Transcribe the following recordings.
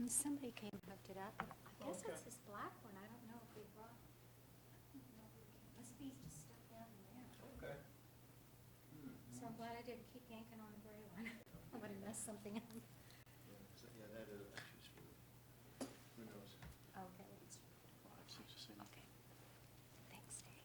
Somebody came and hooked it up. I guess Okay. it's this black one. I don't know if we brought, I don't know if we can, must be just stuck down in there. Okay. So I'm glad I didn't keep yanking on the gray one. I would have messed something up. Yeah, that is actually smooth. Who knows? Okay. It's interesting. Okay. Thanks, Dave.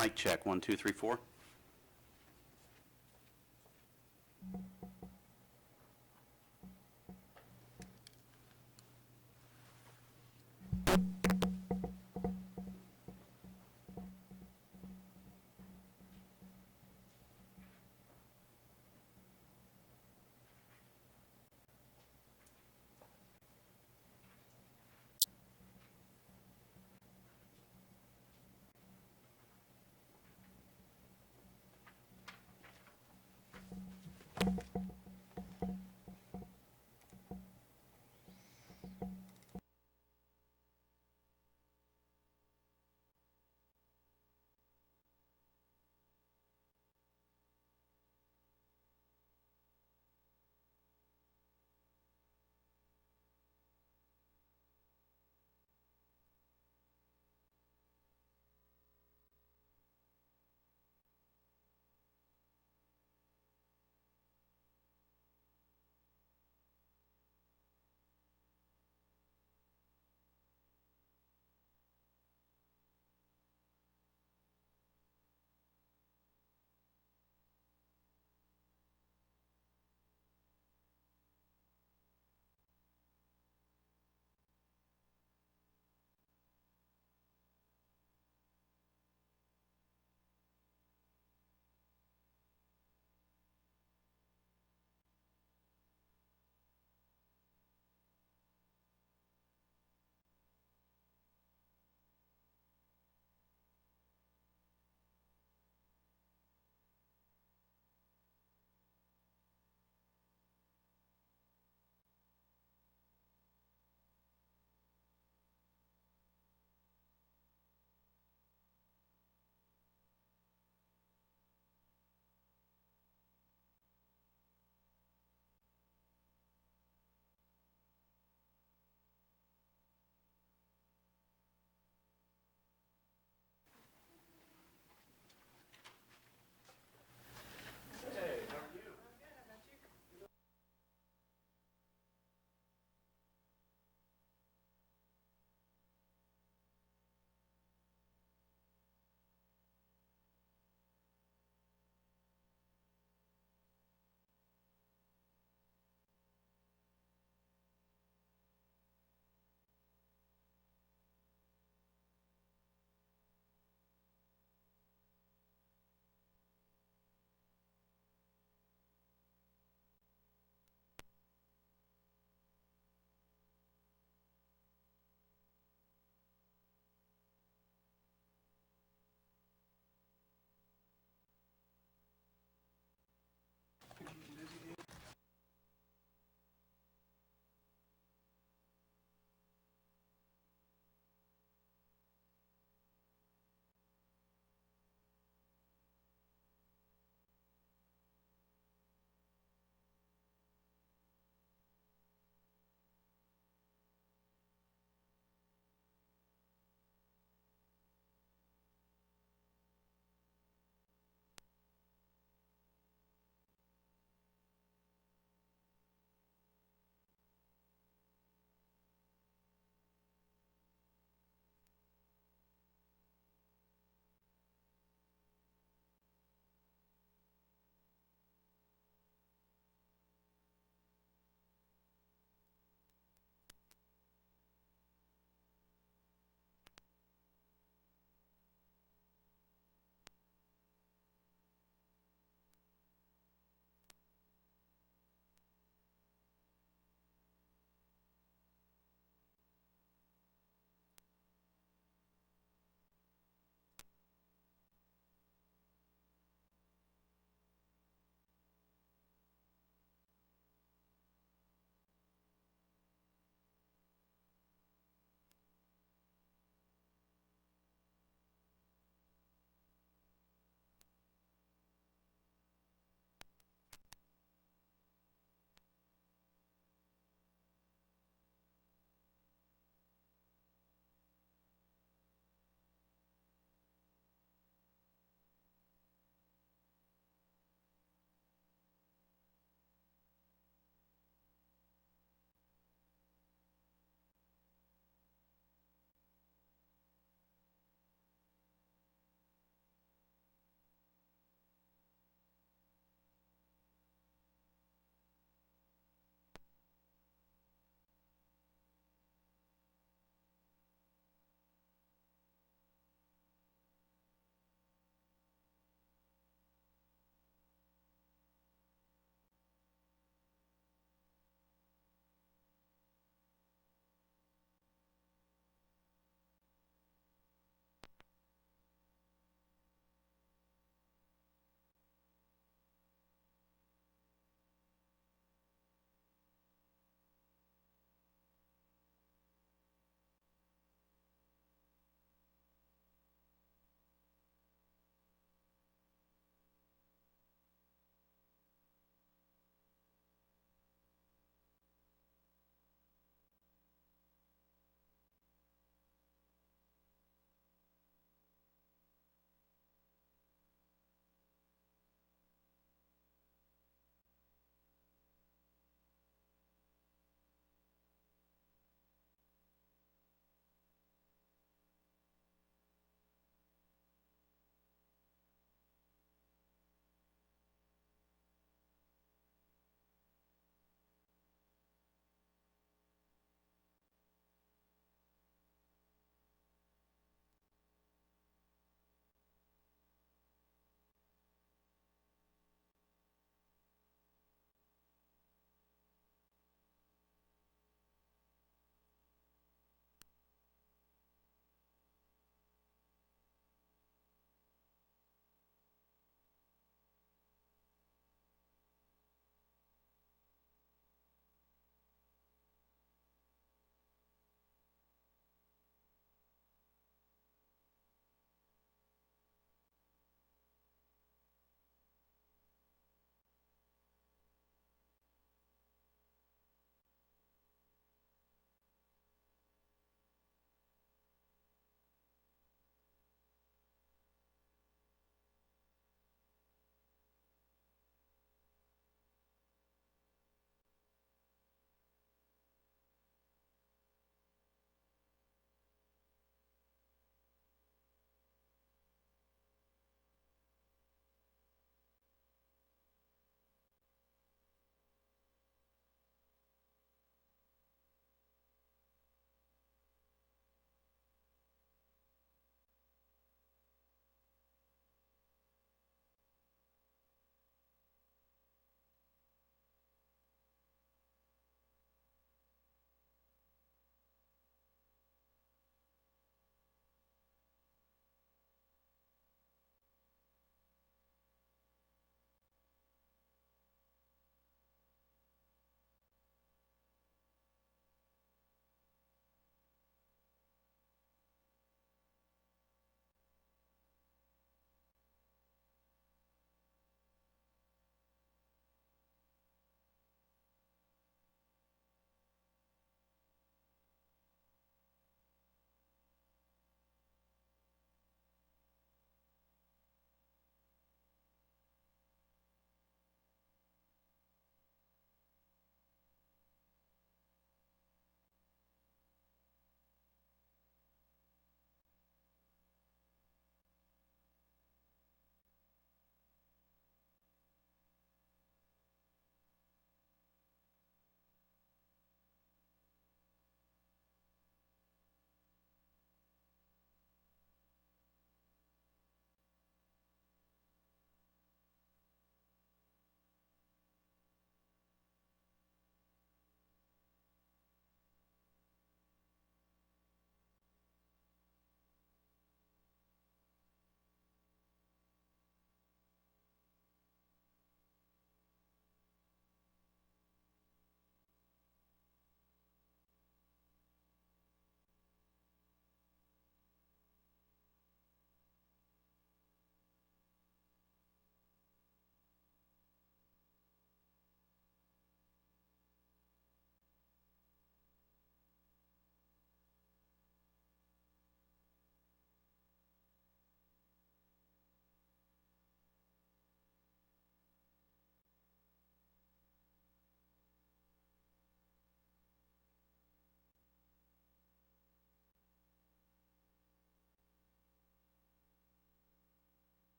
Mic check, 1, 2, 3, 4.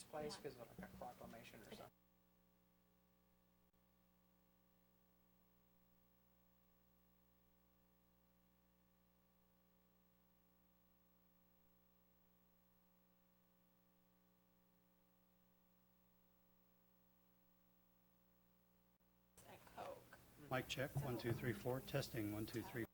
its place Yeah. because of like a proclamation or something. At Coke. Mic check, 1, 2, 3, 4, testing, 1, 2, 3.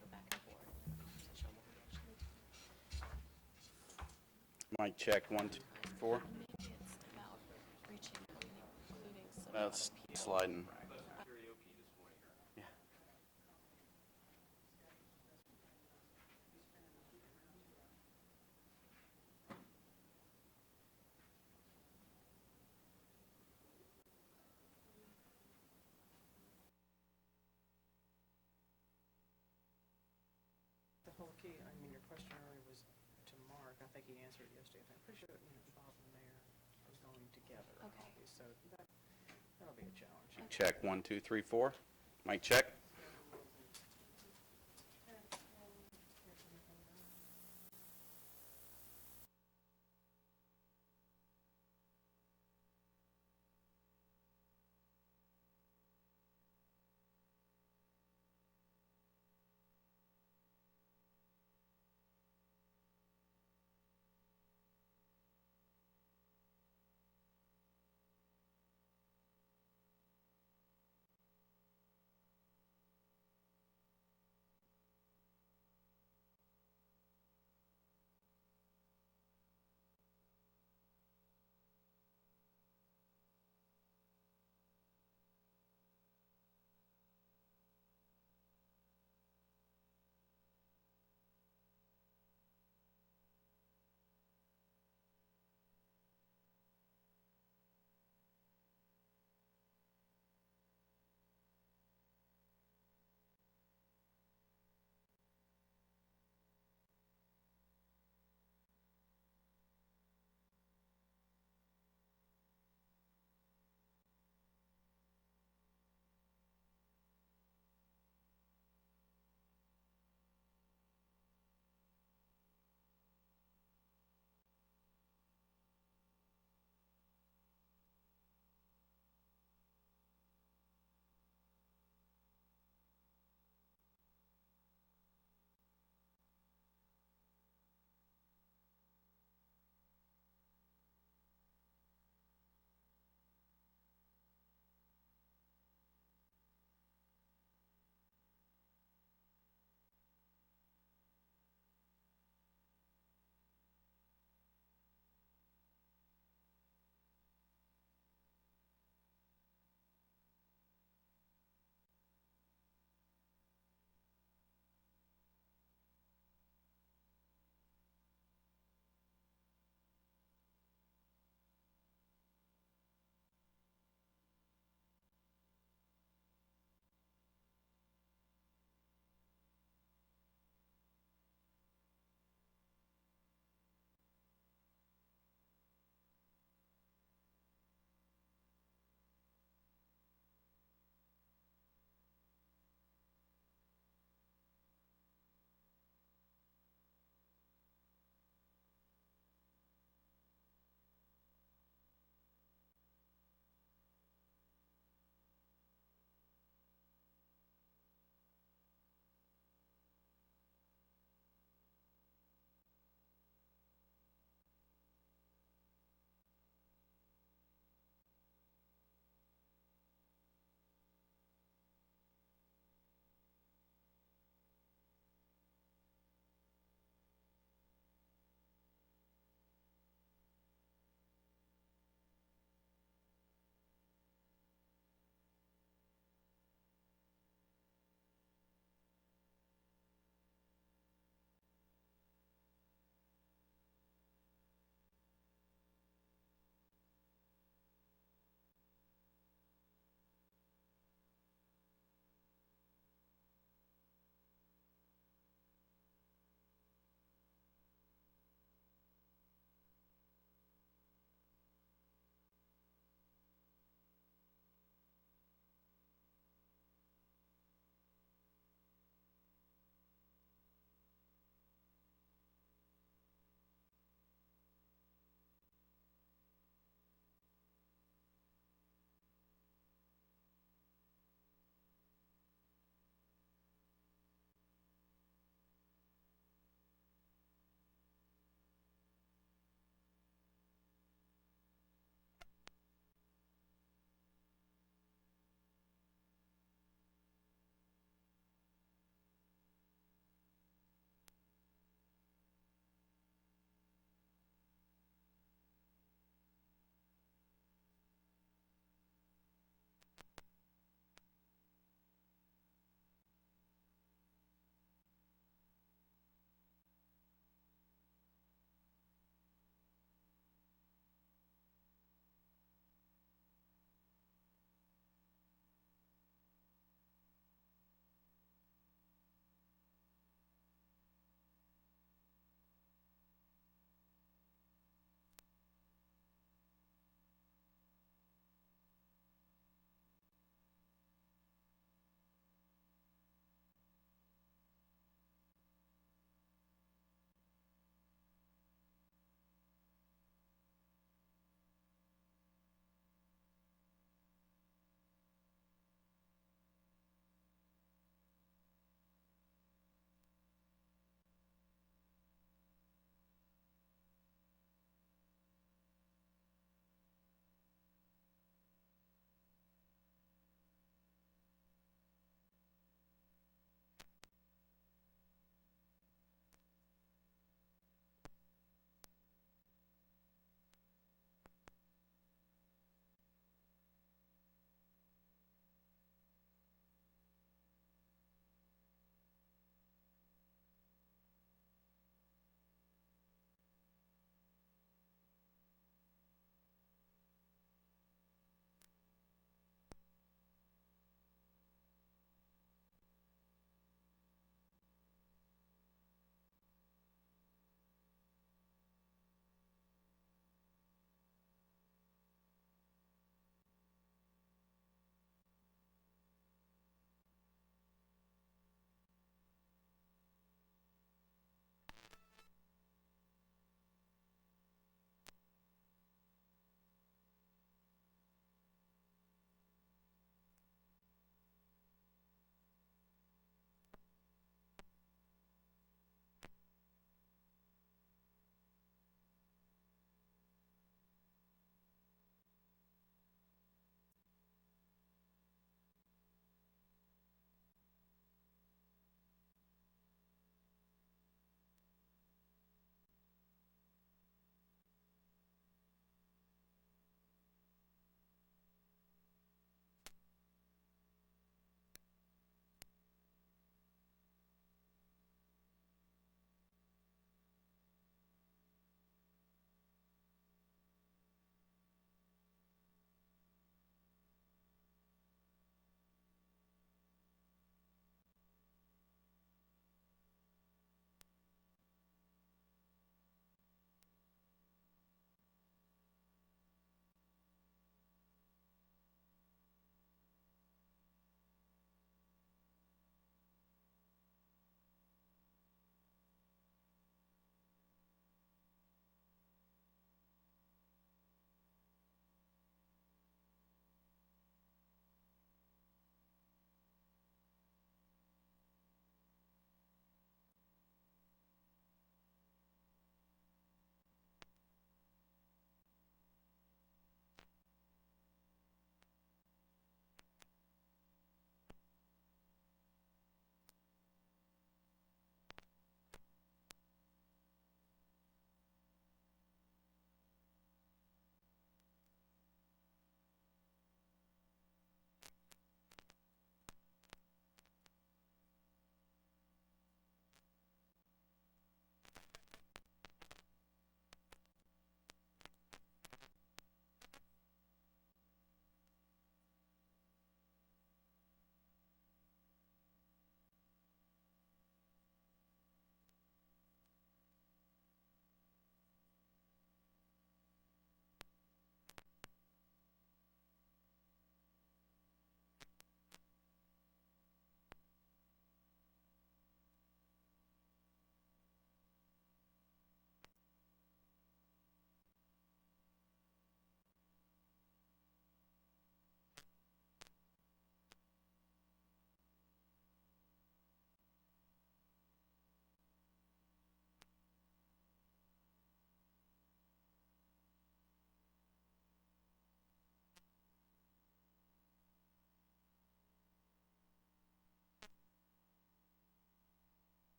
Go back and forth. Such a Mic check, 1, 2, 3, 4. Maybe it's about reaching out and including some That's other people. sliding. Yeah. The whole key, I mean, your question earlier was to Mark. I think he answered it yesterday. I'm pretty sure, Bob and the mayor are going together. Okay. So that'll be a challenge. Check, 1, 2, 3, 4. Mic check.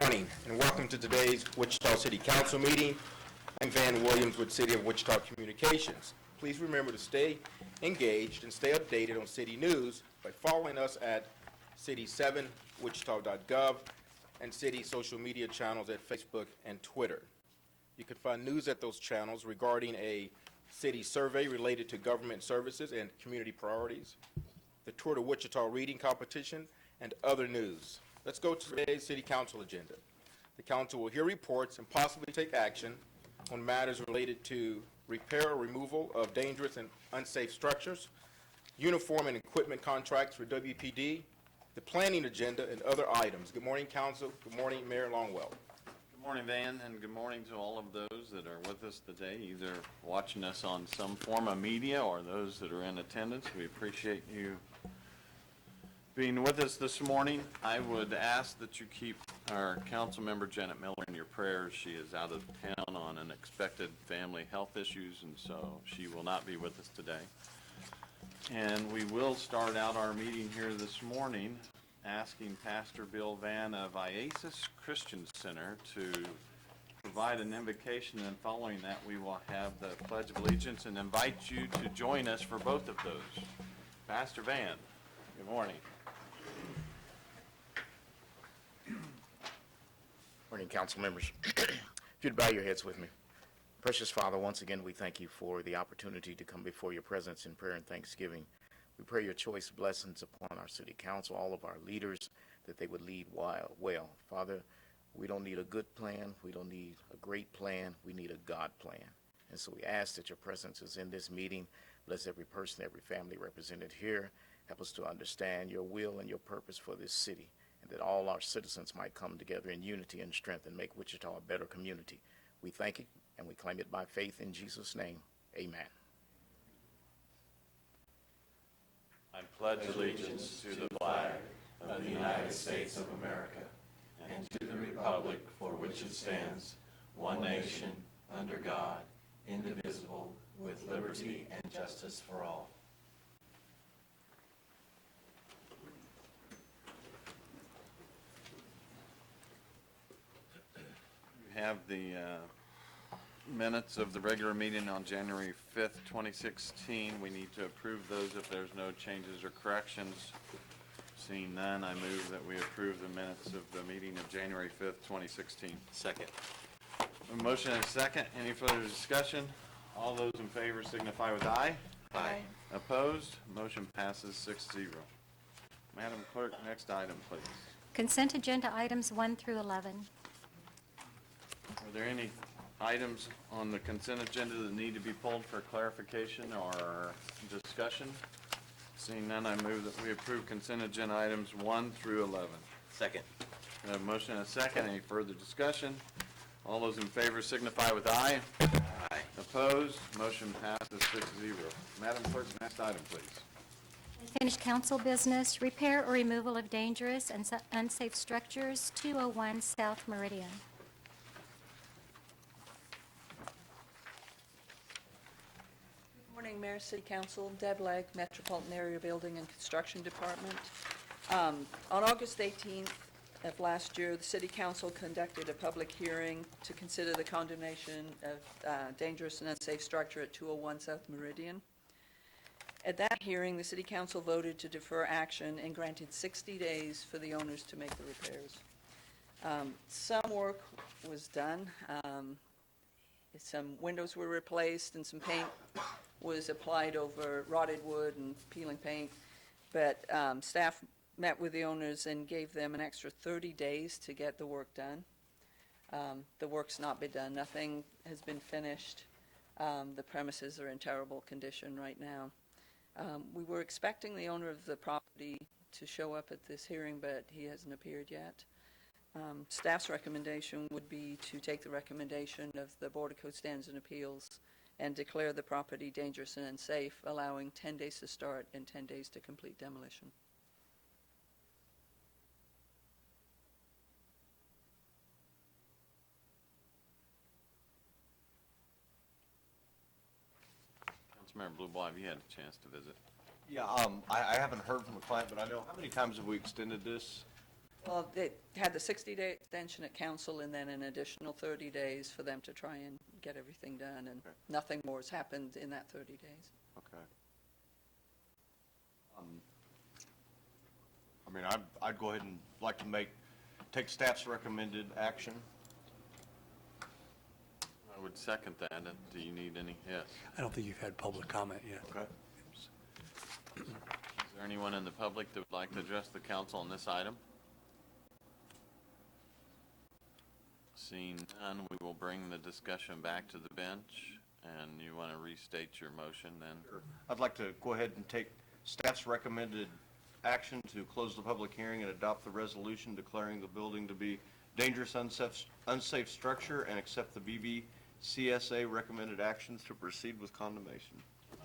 Morning, and welcome to today's Wichita City Council meeting. I'm Van Williams with City of Wichita Communications. Please remember to stay engaged and stay updated on city news by following us at city7wichita.gov and city social media channels at Facebook and Twitter. You can find news at those channels regarding a city survey related to government services and community priorities, the Tour to Wichita reading competition, and other news. Let's go to today's City Council agenda. The Council will hear reports and possibly take action on matters related to repair or removal of dangerous and unsafe structures, uniform and equipment contracts for WPD, the planning agenda, and other items. Good morning, Council. Good morning, Mayor Longwell. Good morning, Van, and good morning to all of those that are with us today, either watching us on some form of media or those that are in attendance. We appreciate you being with us this morning. I would ask that you keep our council member Janet Miller in your prayers. She is out of town on unexpected family health issues, and so she will not be with us today. And we will start out our meeting here this morning asking Pastor Bill Van of Iasis Christian Center to provide an invocation, and following that we will have the Pledge of Allegiance and invite you to join us for both of those. Pastor Van, good morning. Morning, council members. If you'd bow your heads with me. Precious Father, once again, we thank you for the opportunity to come before your presence in prayer and thanksgiving. We pray your choice blessings upon our city council, all of our leaders, that they would lead well. Father, we don't need a good plan. We don't need a great plan. We need a God plan. And so we ask that your presence is in this meeting. Bless every person, every family represented here. Help us to understand your will and your purpose for this city, and that all our citizens might come together in unity and strength and make Wichita a better community. We thank you, and we claim it by faith in Jesus' name. Amen. I pledge allegiance to the flag of the United States of America and to the republic for which it stands, one nation, under God, indivisible, with liberty and justice for all. You have the minutes of the regular meeting on January 5th, 2016. We need to approve those if there's no changes or corrections. Seeing none, I move that we approve the minutes of the meeting of January 5th, 2016. Second. A motion and a second. Any further discussion? All those in favor signify with aye. Aye. Opposed? Motion passes 6-0. Madam Clerk, next item, please. Consent agenda items 1 through 11. Are there any items on the consent agenda that need to be pulled for clarification or discussion? Seeing none, I move that we approve consent agenda items 1 through 11. Second. We have a motion and a second. Any further discussion? All those in favor signify with aye. Aye. Opposed? Motion passes 6-0. Madam Clerk, next item, please. Finished council business, repair or removal of dangerous and unsafe structures, 201 South Meridian. Good morning, Mayor, City Council, Deb Legg, Metropolitan Area Building and Construction Department. On August 18th of last year, the City Council conducted a public hearing to consider the condemnation of dangerous and unsafe structure at 201 South Meridian. At that hearing, the City Council voted to defer action and granted 60 days for the owners to make the repairs. Some work was done. Some windows were replaced and some paint was applied over rotted wood and peeling paint, but staff met with the owners and gave them an extra 30 days to get the work done. The work's not been done. Nothing has been finished. The premises are in terrible condition right now. We were expecting the owner of the property to show up at this hearing, but he hasn't appeared yet. Staff's recommendation would be to take the recommendation of the Board of Code Standards and Appeals and declare the property dangerous and unsafe, allowing 10 days to start and 10 days to complete demolition. Councilmember Blueboy, have you had a chance to visit? Yeah, I haven't heard from the client, but I know, how many times have we extended this? Well, they had the 60-day extension at council and then an additional 30 days for them to try and get everything done, and Okay. nothing more has happened in that 30 days. Okay. I mean, I'd go ahead and like to take staff's recommended action. I would second that. Do you need any? Yes. I don't think you've had public comment yet. Okay. Is there anyone in the public that would like to address the council on this item? Seeing none, we will bring the discussion back to the bench. And you want to restate your motion then? I'd like to go ahead and take staff's recommended action to close the public hearing and adopt the resolution declaring the building to be dangerous, unsafe structure and accept the BBCSA recommended actions to proceed with condemnation.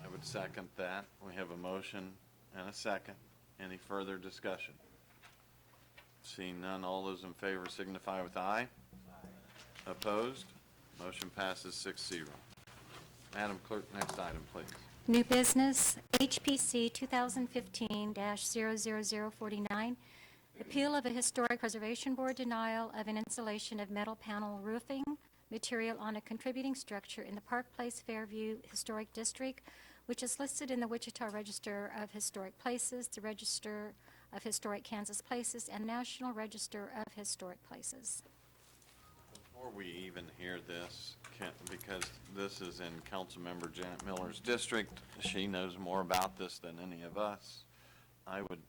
I would second that. We have a motion and a second. Any further discussion? Seeing none, all those in favor signify with aye. Opposed? Motion passes 6-0. Madam Clerk, next item, please. New business, HPC 2015-00049, appeal of a Historic Preservation Board denial of an installation of metal panel roofing material on a contributing structure in the Park Place Fairview Historic District, which is listed in the Wichita Register of Historic Places, the Register of Historic Kansas Places, and National Register of Historic Places. Before we even hear this, because this is in Councilmember Janet Miller's district, she knows more about this than any of us. I would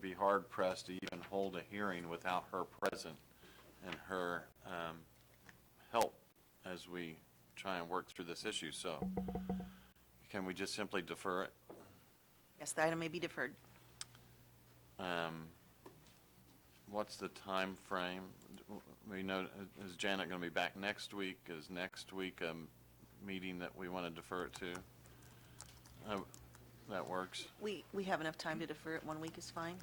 be hard pressed to even hold a hearing without her present and her help as we try and work through this issue. So can we just simply defer it? Yes, the item may be deferred. What's the time frame? We know, is Janet going to be back next week? Is next week a meeting that we want to defer it to? That works. We have enough time to defer it. 1 week is fine.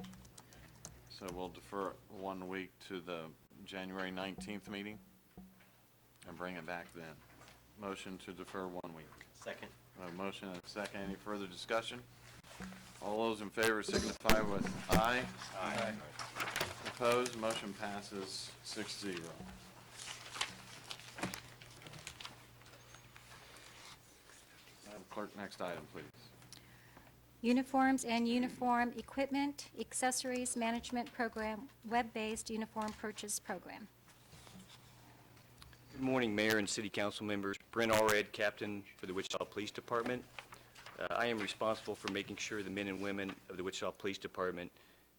So we'll defer it 1 week to the January 19th meeting and bring it back then. Motion to defer 1 week. Second. A motion and a second. Any further discussion? All those in favor signify with aye. Aye. Opposed? Motion passes 6-0. Madam Clerk, next item, please. Uniforms and Uniform Equipment Accessories Management Program, web-based uniform purchase program. Good morning, Mayor and City Council members. Brent Allred, Captain for the Wichita Police Department. I am responsible for making sure the men and women of the Wichita Police Department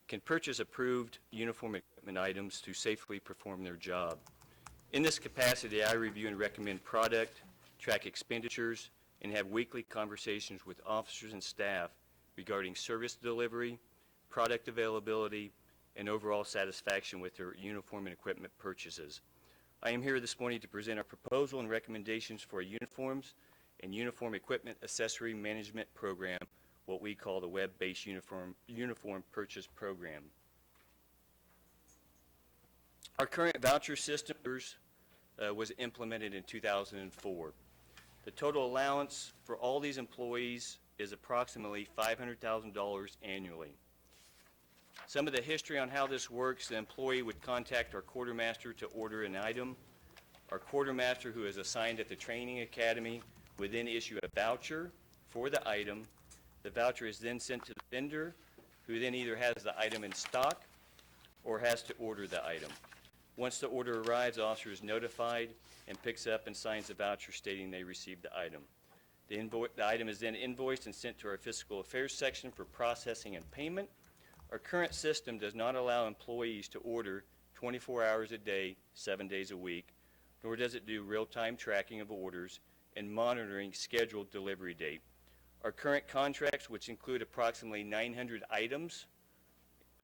can purchase approved uniform equipment items to safely perform their job. In this capacity, I review and recommend product, track expenditures, and have weekly conversations with officers and staff regarding service delivery, product availability, and overall satisfaction with their uniform and equipment purchases. I am here this morning to present our proposal and recommendations for a uniforms and uniform equipment accessory management program, what we call the web-based uniform purchase program. Our current voucher system was implemented in 2004. The total allowance for all these employees is approximately $500,000 annually. Some of the history on how this works: the employee would contact our quartermaster to order an item. Our quartermaster, who is assigned at the training academy, would then issue a voucher for the item. The voucher is then sent to the vendor, who then either has the item in stock or has to order the item. Once the order arrives, the officer is notified and picks up and signs the voucher stating they received the item. The item is then invoiced and sent to our fiscal affairs section for processing and payment. Our current system does not allow employees to order 24 hours a day, 7 days a week, nor does it do real-time tracking of orders and monitoring scheduled delivery date. Our current contracts, which include approximately 900 items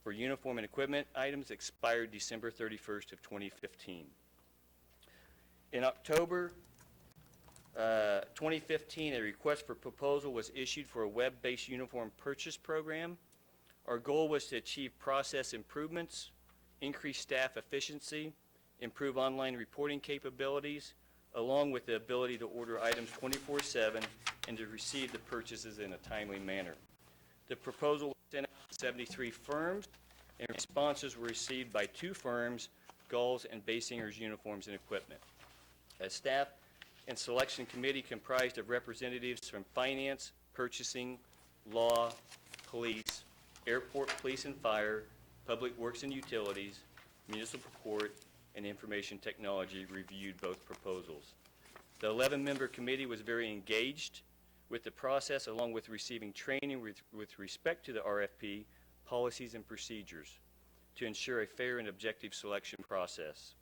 for uniform and equipment items, expired December 31st of 2015. In October 2015, a request for proposal was issued for a web-based uniform purchase program. Our goal was to achieve process improvements, increase staff efficiency, improve online reporting capabilities, along with the ability to order items 24/7 and to receive the purchases in a timely manner. The proposal was sent out to 73 firms and responses were received by 2 firms, Gulls and Basingers Uniforms and Equipment. A staff and selection committee comprised of representatives from finance, purchasing, law, police, airport police and fire, public works and utilities, municipal court, and information technology reviewed both proposals. The 11-member committee was very engaged with the process, along with receiving training with respect to the RFP, policies, and procedures to ensure a fair and objective selection process.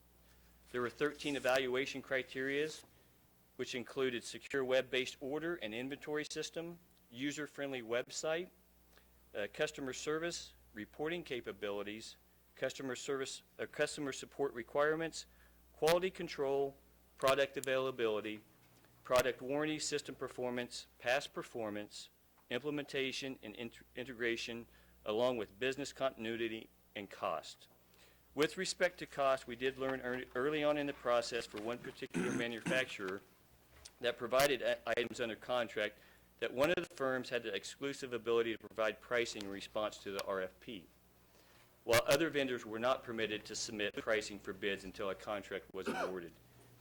There were 13 evaluation criteria, which included secure web-based order and inventory system, user-friendly website, customer service, reporting capabilities, customer support requirements, quality control, product availability, product warranty, system performance, past performance, implementation, and integration, along with business continuity and cost. With respect to cost, we did learn early on in the process for one particular manufacturer that provided items under contract that one of the firms had the exclusive ability to provide pricing in response to the RFP, while other vendors were not permitted to submit pricing for bids until a contract was awarded.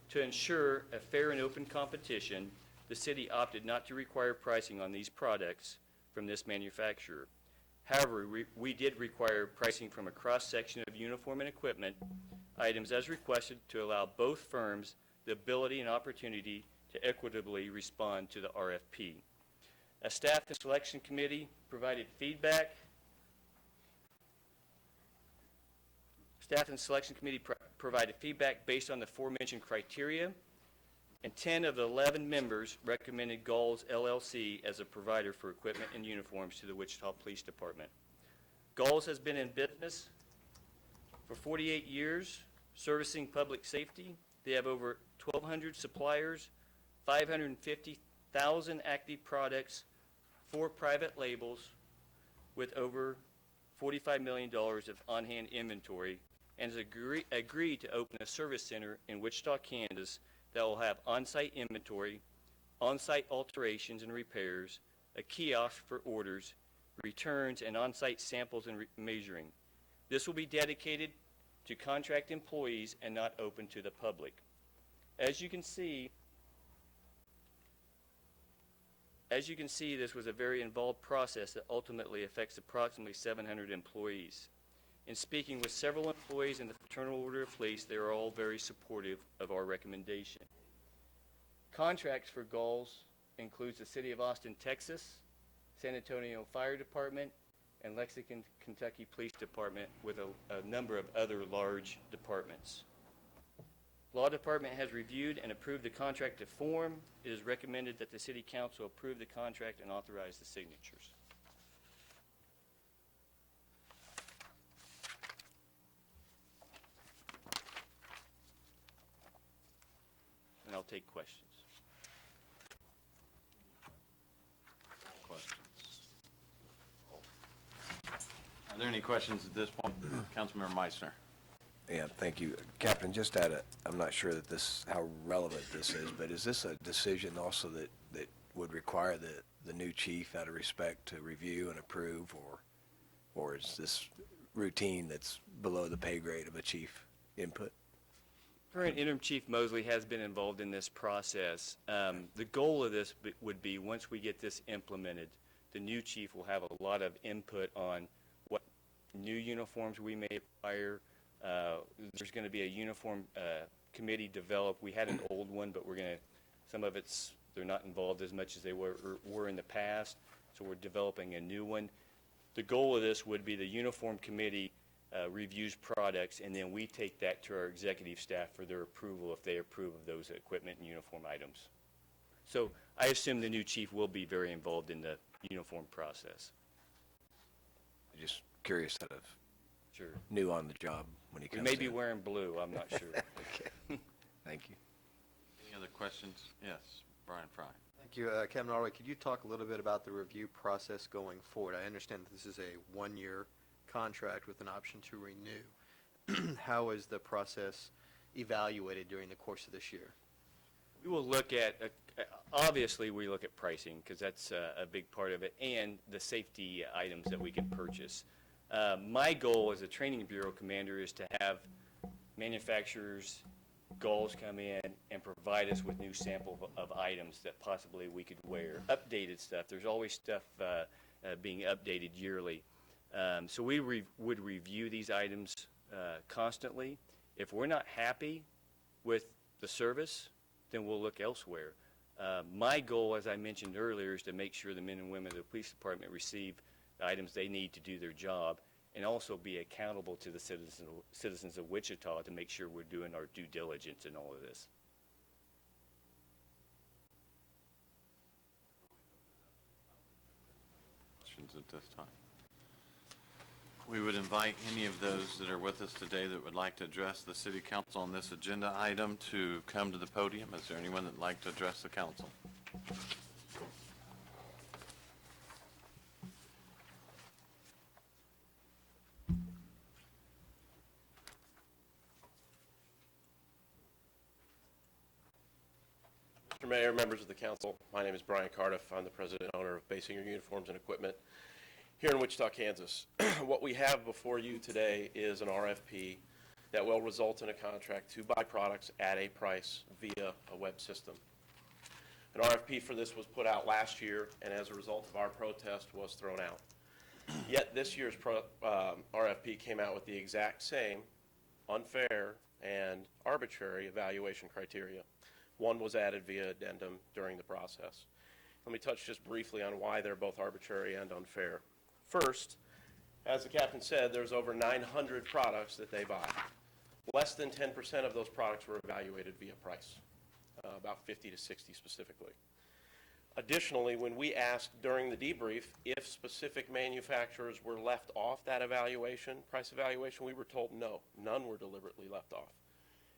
To ensure a fair and open competition, the city opted not to require pricing on these products from this manufacturer. However, we did require pricing from a cross-section of uniform and equipment items as requested to allow both firms the ability and opportunity to equitably respond to the RFP. A staff and selection committee provided feedback. Staff and selection committee provided feedback based on the aforementioned criteria, and 10 of the 11 members recommended Gulls LLC as a provider for equipment and uniforms to the Wichita Police Department. Gulls has been in business for 48 years, servicing public safety. They have over 1,200 suppliers, 550,000 active products, 4 private labels, with over $45 million of on-hand inventory, and has agreed to open a service center in Wichita, Kansas that will have on-site inventory, on-site alterations and repairs, a kiosk for orders, returns, and on-site samples and measuring. This will be dedicated to contract employees and not open to the public. As you can see, this was a very involved process that ultimately affects approximately 700 employees. In speaking with several employees in the Fraternal Order of Police, they are all very supportive of our recommendation. Contracts for Gulls includes the City of Austin, Texas, San Antonio Fire Department, and Lexington, Kentucky Police Department, with a number of other large departments. Law Department has reviewed and approved the contract to form. It is recommended that the City Council approve the contract and authorize the signatures. And I'll take questions. Are there any questions at this point? Councilmember Meissner. Yeah, thank you. Captain, just I'm not sure that how relevant this is, but is this a decision also that would require the new chief out of respect to review and approve, or is this routine that's below the pay grade of a chief input? Current Interim Chief Mosley has been involved in this process. The goal of this would be, once we get this implemented, the new chief will have a lot of input on what new uniforms we may acquire. There's going to be a uniform committee developed. We had an old one, but some of they're not involved as much as they were in the past, so we're developing a new one. The goal of this would be the uniform committee reviews products, and then we take that to our executive staff for their approval if they approve of those equipment and uniform items. So I assume the new chief will be very involved in the uniform process. I'm just curious out of Sure. new on the job when he We comes may be in. wearing blue, I'm not sure. Okay. Thank you. Any other questions? Yes, Brian Fry. Thank you. Captain Arway, could you talk a little bit about the review process going forward? I understand that this is a one-year contract with an option to renew. How is the process evaluated during the course of this year? We will look at, obviously, we look at pricing, because that's a big part of it, and the safety items that we can purchase. My goal as a training bureau commander is to have manufacturers, goals come in and provide us with new sample of items that possibly we could wear. Updated stuff. There's always stuff being updated yearly. So we would review these items constantly. If we're not happy with the service, then we'll look elsewhere. My goal, as I mentioned earlier, is to make sure the men and women of the police department receive the items they need to do their job, and also be accountable to the citizens of Wichita to make sure we're doing our due diligence in all of this. Questions at this time? We would invite any of those that are with us today that would like to address the city council on this agenda item to come to the podium. Is there anyone that would like to address the council? Mr. Mayor, members of the council, my name is Brian Cardiff. I'm the president and owner of Basinger Uniforms and Equipment here in Wichita, Kansas. What we have before you today is an RFP that will result in a contract to buy products at a price via a web system. An RFP for this was put out last year, and as a result of our protest was thrown out. Yet this year's RFP came out with the exact same unfair and arbitrary evaluation criteria. One was added via addendum during the process. Let me touch just briefly on why they're both arbitrary and unfair. First, as the captain said, there's over 900 products that they buy. Less than 10% of those products were evaluated via price, about 50 to 60 specifically. Additionally, when we asked during the debrief if specific manufacturers were left off that evaluation, price evaluation, we were told no, none were deliberately left off.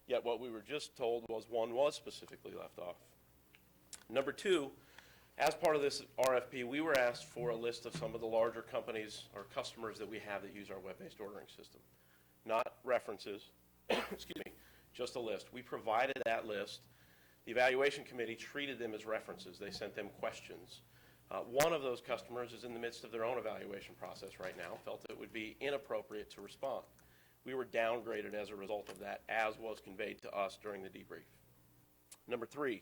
Yet what we were just told was one was specifically left off. Number two, as part of this RFP, we were asked for a list of some of the larger companies or customers that we have that use our web-based ordering system. Not references, excuse me, just a list. We provided that list. The evaluation committee treated them as references. They sent them questions. One of those customers is in the midst of their own evaluation process right now, felt it would be inappropriate to respond. We were downgraded as a result of that, as was conveyed to us during the debrief. Number three,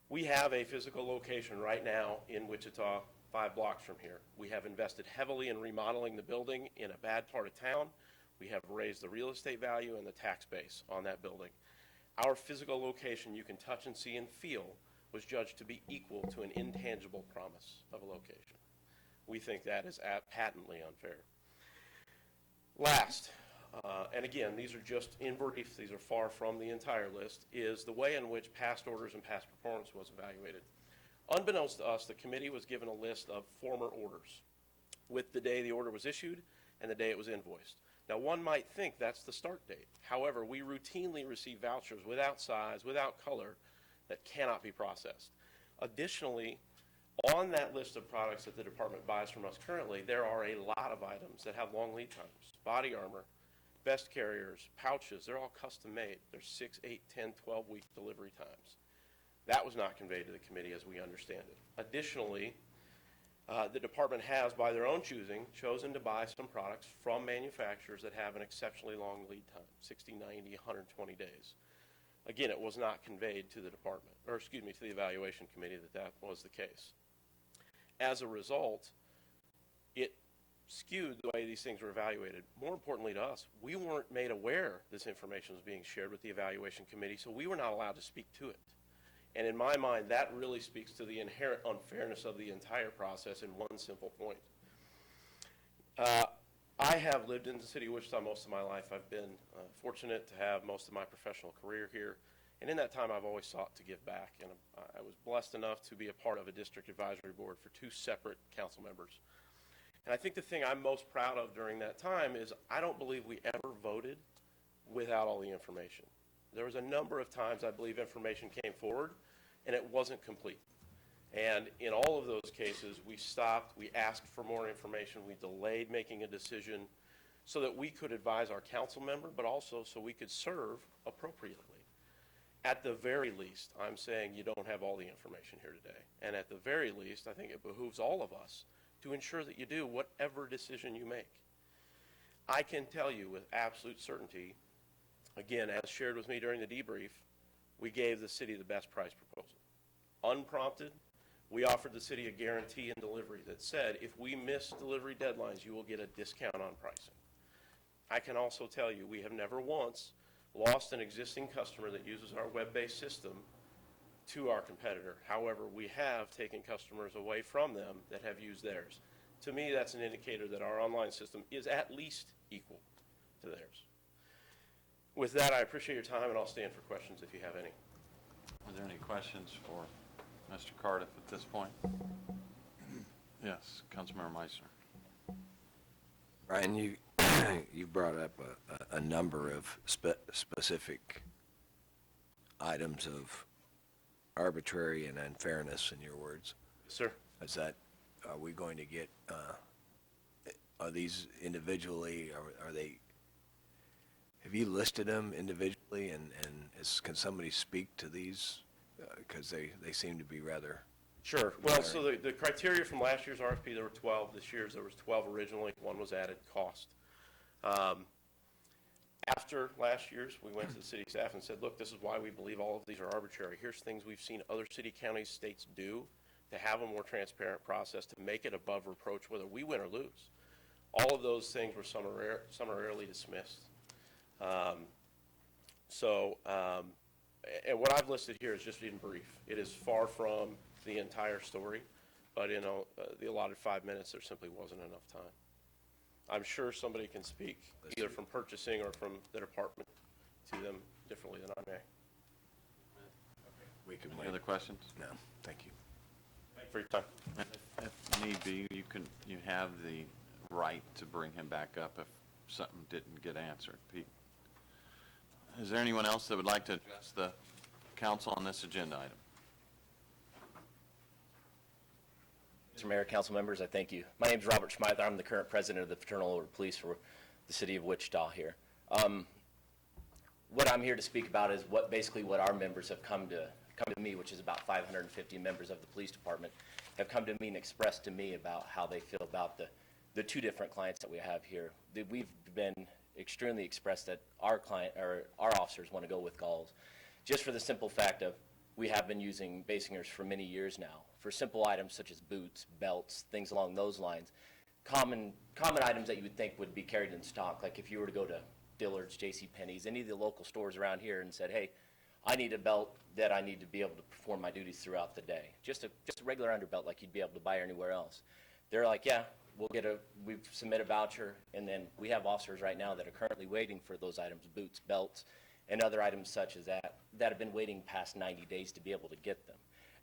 we have a physical location right now in Wichita, 5 blocks from here. We have invested heavily in remodeling the building in a bad part of town. We have raised the real estate value and the tax base on that building. Our physical location, you can touch and see and feel, was judged to be equal to an intangible promise of a location. We think that is patently unfair. Last, and again, these are just in brief, these are far from the entire list, is the way in which past orders and past performance was evaluated. Unbeknownst to us, the committee was given a list of former orders with the day the order was issued and the day it was invoiced. Now, one might think that's the start date. However, we routinely receive vouchers without size, without color, that cannot be processed. Additionally, on that list of products that the department buys from us currently, there are a lot of items that have long lead times. Body armor, vest carriers, pouches, they're all custom made. There's 6, 8, 10, 12-week delivery times. That was not conveyed to the committee as we understand it. Additionally, the department has, by their own choosing, chosen to buy some products from manufacturers that have an exceptionally long lead time, 60, 90, 120 days. Again, it was not conveyed to the department, or excuse me, to the evaluation committee that was the case. As a result, it skewed the way these things were evaluated. More importantly to us, we weren't made aware this information was being shared with the evaluation committee, so we were not allowed to speak to it. And in my mind, that really speaks to the inherent unfairness of the entire process in one simple point. I have lived in the city of Wichita most of my life. I've been fortunate to have most of my professional career here. And in that time, I've always sought to give back. And I was blessed enough to be a part of a district advisory board for 2 separate council members. And I think the thing I'm most proud of during that time is I don't believe we ever voted without all the information. There was a number of times I believe information came forward and it wasn't complete. And in all of those cases, we stopped, we asked for more information, we delayed making a decision so that we could advise our council member, but also so we could serve appropriately. At the very least, I'm saying you don't have all the information here today. And at the very least, I think it behooves all of us to ensure that you do whatever decision you make. I can tell you with absolute certainty, again, as shared with me during the debrief, we gave the city the best price proposal. Unprompted, we offered the city a guarantee in delivery that said, if we miss delivery deadlines, you will get a discount on pricing. I can also tell you, we have never once lost an existing customer that uses our web-based system to our competitor. However, we have taken customers away from them that have used theirs. To me, that's an indicator that our online system is at least equal to theirs. With that, I appreciate your time, and I'll stand for questions if you have any. Are there any questions for Mr. Cardiff at this point? Yes, Councilmember Meissner. Brian, you brought up a number of specific items of arbitrary and unfairness, in your words. Sir. Are we going to get, are these individually, are they, have you listed them individually, and can somebody speak to these? Because they seem to be rather. Sure. Well, so the criteria from last year's RFP, there were 12. This year's, there was 12 originally. One was added cost. After last year's, we went to the city staff and said, look, this is why we believe all of these are arbitrary. Here's things we've seen other city, counties, states do to have a more transparent process, to make it above reproach whether we win or lose. All of those things were summarily dismissed. And what I've listed here is just in brief. It is far from the entire story, but in the allotted 5 minutes, there simply wasn't enough time. I'm sure somebody can speak either from purchasing or from the department to them differently than I may. We can Any other questions? No, thank you. Thank you for your time. If need be, you have the right to bring him back up if something didn't get answered. Pete, is there anyone else that would like to address the council on this agenda item? Mr. Mayor, council members, I thank you. My name is Robert Schmeither. I'm the current president of the Fraternal Order of Police for the city of Wichita here. What I'm here to speak about is basically what our members have come to me, which is about 550 members of the police department, have come to me and expressed to me about how they feel about the two different clients that we have here. We've been extremely expressed that our officers want to go with Galls, just for the simple fact of we have been using Basingers for many years now for simple items such as boots, belts, things along those lines. Common items that you would think would be carried in stock, like if you were to go to Dillard's, JCPenney's, any of the local stores around here and said, hey, I need a belt that I need to be able to perform my duties throughout the day. Just a regular underbelt like you'd be able to buy anywhere else. They're like, yeah, we submit a voucher, and then we have officers right now that are currently waiting for those items, boots, belts, and other items such as that have been waiting past 90 days to be able to get them.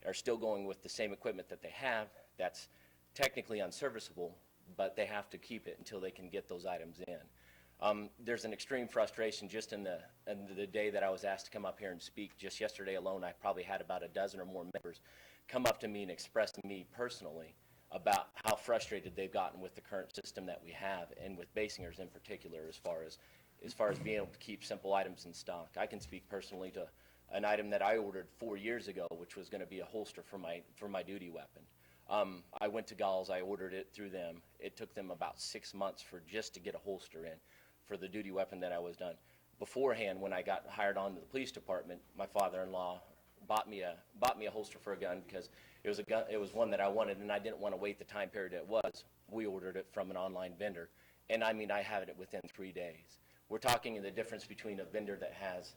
Are still going with the same equipment that they have that's technically unserviceable, but they have to keep it until they can get those items in. There's an extreme frustration just in the day that I was asked to come up here and speak. Just yesterday alone, I probably had about a dozen or more members come up to me and express to me personally about how frustrated they've gotten with the current system that we have, and with Basingers in particular, as far as being able to keep simple items in stock. I can speak personally to an item that I ordered 4 years ago, which was going to be a holster for my duty weapon. I went to Galls, I ordered it through them. It took them about 6 months just to get a holster in for the duty weapon that I was done. Beforehand, when I got hired on to the police department, my father-in-law bought me a holster for a gun because it was one that I wanted, and I didn't want to wait the time period it was. We ordered it from an online vendor, and I had it within 3 days. We're talking the difference between a vendor that has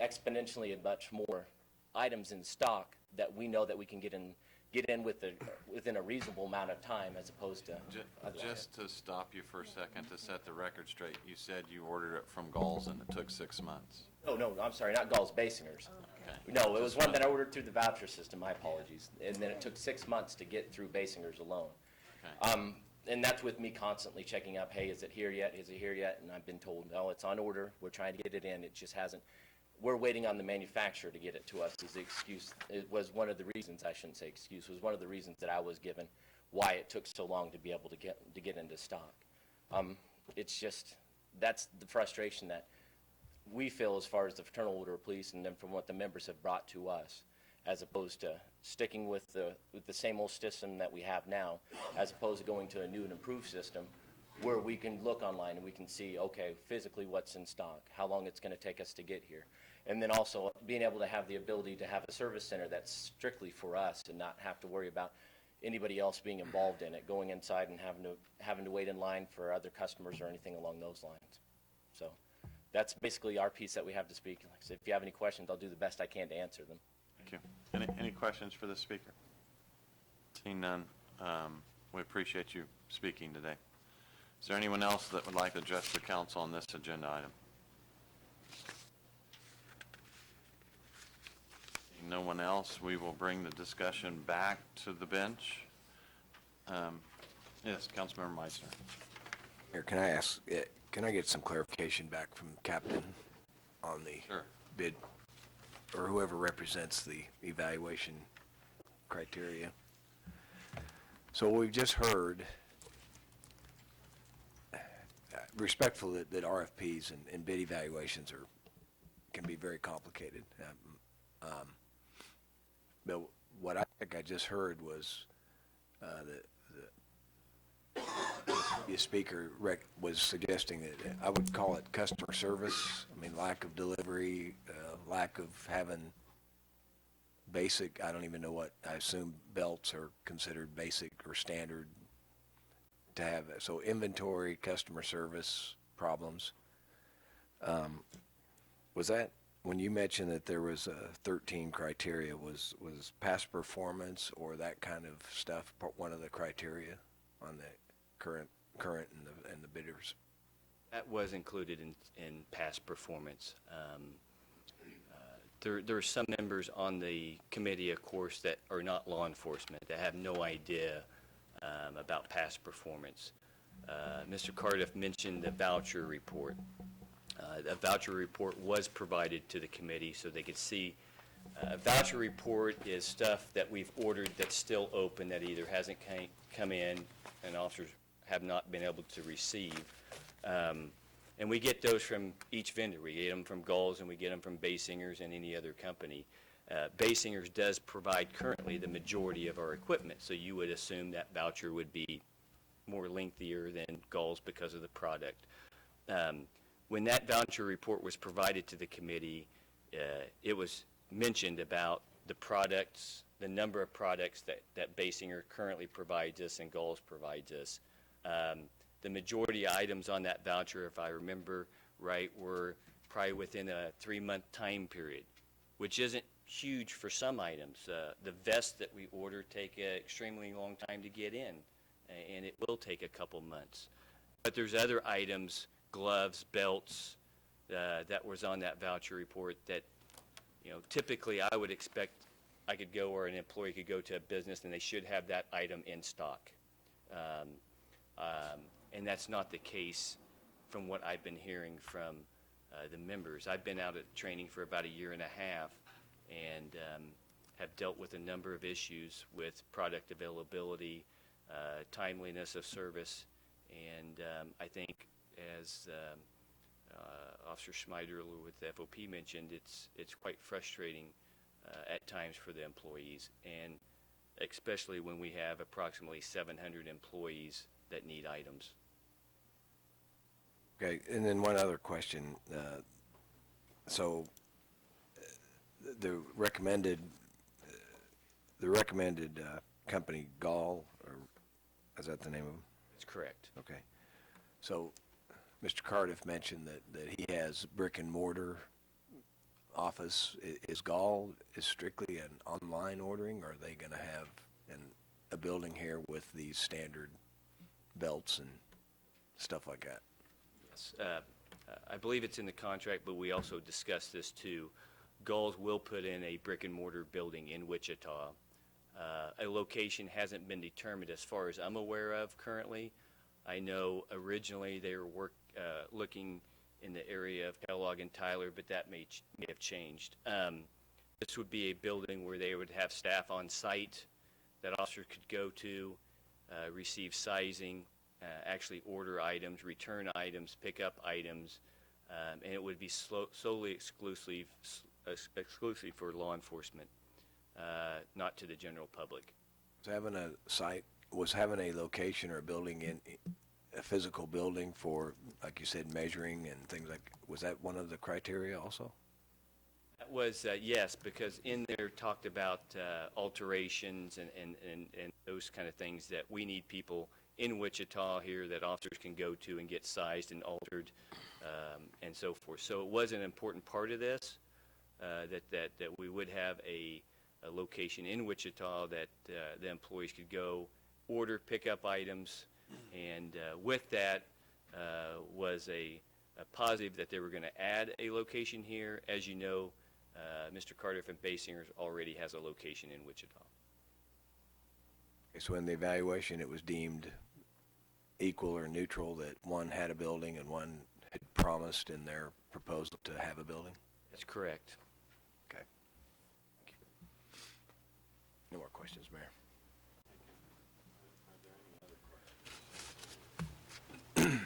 exponentially much more items in stock that we know that we can get in within a reasonable amount of time, as opposed to Just to stop you for a second to set the record straight, you said you ordered it from Galls and it took 6 months. No, I'm sorry, not Galls, Basingers. Okay. No, it was one that I ordered through the voucher system. My apologies. And then it took 6 months to get through Basingers alone. Okay. And that's with me constantly checking up, hey, is it here yet? Is it here yet? And I've been told, no, it's on order. We're trying to get it in. It just hasn't. We're waiting on the manufacturer to get it to us. Is the excuse. It was one of the reasons, I shouldn't say excuse, was one of the reasons that I was given why it took so long to be able to get into stock. It's just, that's the frustration that we feel as far as the Fraternal Order of Police, and then from what the members have brought to us, as opposed to sticking with the same old system that we have now, as opposed to going to a new and improved system where we can look online and we can see, okay, physically what's in stock, how long it's going to take us to get here. And then also being able to have the ability to have a service center that's strictly for us and not have to worry about anybody else being involved in it, going inside and having to wait in line for other customers or anything along those lines. So that's basically our piece that we have to speak. Like I said, if you have any questions, I'll do the best I can to answer them. Thank you. Any questions for the speaker? Seeing none, we appreciate you speaking today. Is there anyone else that would like to address the council on this agenda item? Seeing no one else, we will bring the discussion back to the bench. Yes, Councilmember Meissner. Here, can I ask, can I get some clarification back from Captain on the Sure. bid, or whoever represents the evaluation criteria? So we've just heard, respectful that RFPs and bid evaluations can be very complicated. But what I think I just heard was the speaker was suggesting that I would call it customer service. I mean, lack of delivery, lack of having basic, I don't even know what, I assume belts are considered basic or standard to have. So inventory, customer service problems. Was that, when you mentioned that there was 13 criteria, was past performance or that kind of stuff one of the criteria on the current and the bidders? That was included in past performance. There are some members on the committee, of course, that are not law enforcement, that have no idea about past performance. Mr. Cardiff mentioned the voucher report. A voucher report was provided to the committee so they could see. A voucher report is stuff that we've ordered that's still open, that either hasn't come in and officers have not been able to receive. And we get those from each vendor. We get them from Gulls and we get them from Basingers and any other company. Basingers does provide currently the majority of our equipment, so you would assume that voucher would be more lengthier than Gulls because of the product. When that voucher report was provided to the committee, it was mentioned about the products, the number of products that Basinger currently provides us and Gulls provides us. The majority of items on that voucher, if I remember right, were probably within a 3-month time period, which isn't huge for some items. The vests that we order take an extremely long time to get in, and it will take a couple months. But there's other items, gloves, belts, that was on that voucher report that, typically I would expect I could go, or an employee could go to a business and they should have that item in stock. And that's not the case from what I've been hearing from the members. I've been out at training for about 1.5 years and have dealt with a number of issues with product availability, timeliness of service, and I think as Officer Schmeider with the FOP mentioned, it's quite frustrating at times for the employees, and especially when we have approximately 700 employees that need items. Okay, and then one other question. So the recommended company, Gall, or is that the name of them? That's correct. Okay. So Mr. Cardiff mentioned that he has brick and mortar office. Is Gall strictly an online ordering, or are they going to have a building here with these standard belts and stuff like that? Yes. I believe it's in the contract, but we also discussed this too. Gulls will put in a brick and mortar building in Wichita. A location hasn't been determined as far as I'm aware of currently. I know originally they were looking in the area of Kellogg and Tyler, but that may have changed. This would be a building where they would have staff on site that officers could go to, receive sizing, actually order items, return items, pick up items, and it would be solely exclusive for law enforcement, not to the general public. Was having a location or a building a physical building for, like you said, measuring and things like, was that one of the criteria also? That was, yes, because in there talked about alterations and those kind of things that we need people in Wichita here that officers can go to and get sized and altered and so forth. So it was an important part of this, that we would have a location in Wichita that the employees could go, order, pick up items, and with that was a positive that they were going to add a location here. As you know, Mr. Cardiff and Basingers already has a location in Wichita. Okay, so in the evaluation, it was deemed equal or neutral that one had a building and one had promised in their proposal to have a building? That's correct. Okay. Thank you. No more questions, Mayor. The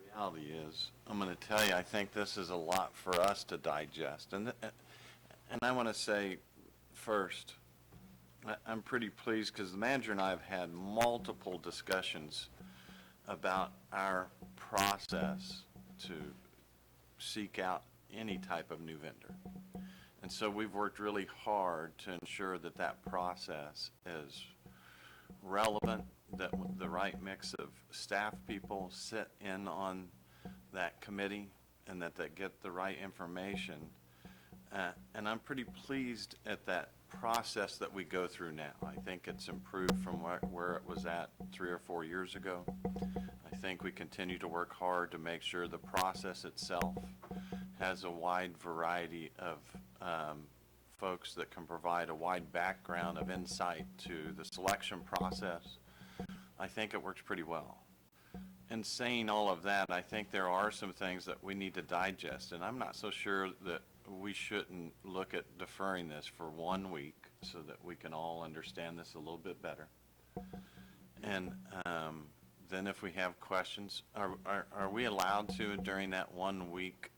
reality is, I'm going to tell you, I think this is a lot for us to digest. And I want to say first, I'm pretty pleased because the manager and I have had multiple discussions about our process to seek out any type of new vendor. And so we've worked really hard to ensure that that process is relevant, that the right mix of staff people sit in on that committee, and that they get the right information. And I'm pretty pleased at that process that we go through now. I think it's improved from where it was at 3 or 4 years ago. I think we continue to work hard to make sure the process itself has a wide variety of folks that can provide a wide background of insight to the selection process. I think it works pretty well. In saying all of that, I think there are some things that we need to digest, and I'm not so sure that we shouldn't look at deferring this for 1 week so that we can all understand this a little bit better. And then if we have questions, are we allowed to, during that 1 week,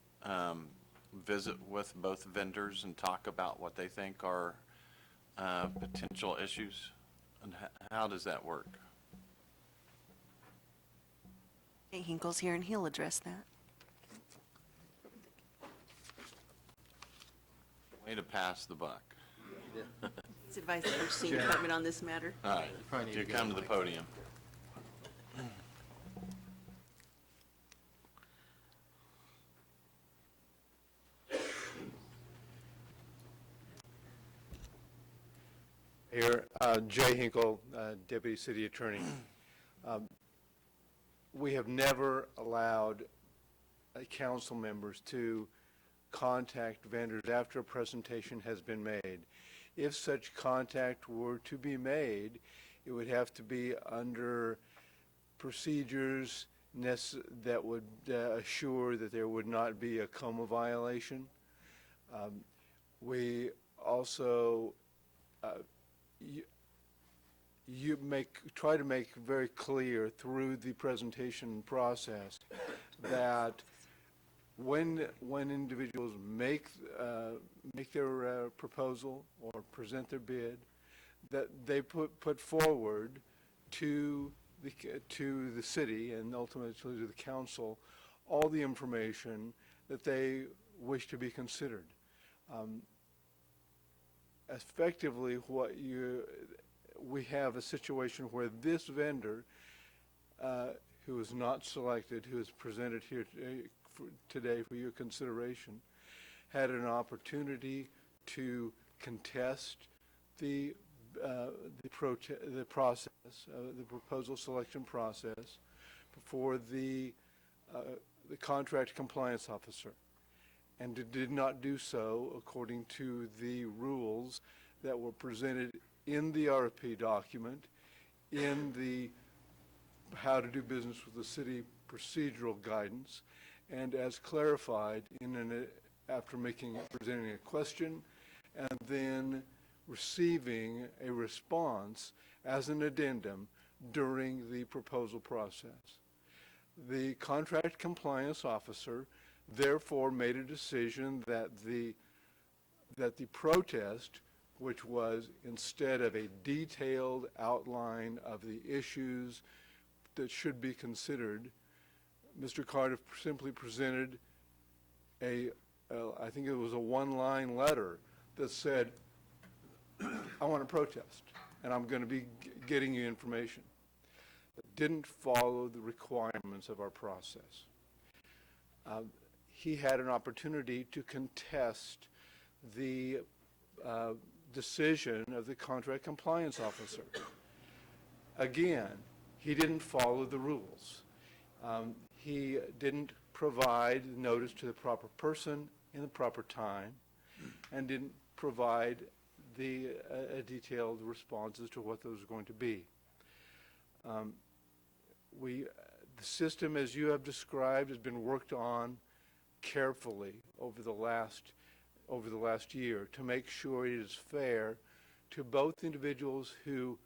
visit with both vendors and talk about what they think are potential issues? And how does that work? Jay Hinkle's here, and he'll address that. Way to pass the buck. He's advised the purchasing department on this matter. All right, you come to the podium. Here, Jay Hinkle, Deputy City Attorney. We have never allowed council members to contact vendors after a presentation has been made. If such contact were to be made, it would have to be under procedures that would assure that there would not be a coma violation. We also try to make very clear through the presentation process that when individuals make their proposal or present their bid, that they put forward to the city and ultimately to the council all the information that they wish to be considered. Effectively, we have a situation where this vendor, who was not selected, who is presented here today for your consideration, had an opportunity to contest the process, the proposal selection process, before the contract compliance officer, and did not do so according to the rules that were presented in the RFP document, in the how to do business with the city procedural guidance, and as clarified after presenting a question and then receiving a response as an addendum during the proposal process. The contract compliance officer therefore made a decision that the protest, which was, instead of a detailed outline of the issues that should be considered, Mr. Cardiff simply presented I think it was a one-line letter that said, I want to protest, and I'm going to be getting you information. It didn't follow the requirements of our process. He had an opportunity to contest the decision of the contract compliance officer. Again, he didn't follow the rules. He didn't provide notice to the proper person in the proper time, and didn't provide the detailed responses to what those are going to be. The system, as you have described, has been worked on carefully over the last year to make sure it is fair to both individuals who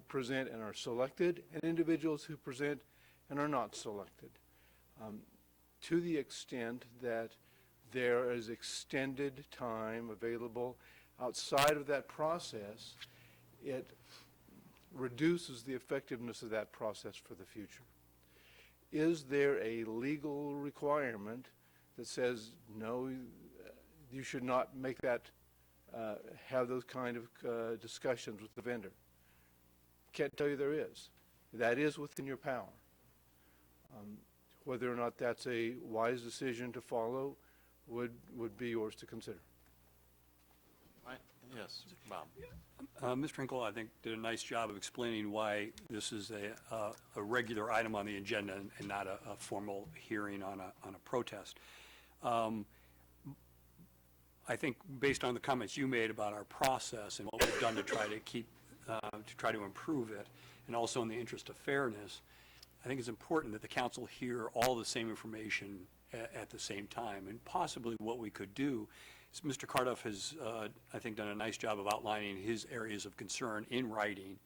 present and are selected and individuals who present and are not selected. To the extent that there is extended time available outside of that process, it reduces the effectiveness of that process for the future. Is there a legal requirement that says, no, you should not make that, have those kind of discussions with the vendor? Can't tell you there is. That is within your power. Whether or not that's a wise decision to follow would be yours to consider. Right. Yes, Bob. Mr. Hinkle, I think, did a nice job of explaining why this is a regular item on the agenda and not a formal hearing on a protest. I think based on the comments you made about our process and what we've done to try to improve it, and also in the interest of fairness, I think it's important that the council hear all the same information at the same time. And possibly what we could do is Mr. Cardiff has, I think, done a nice job of outlining his areas of concern in writing.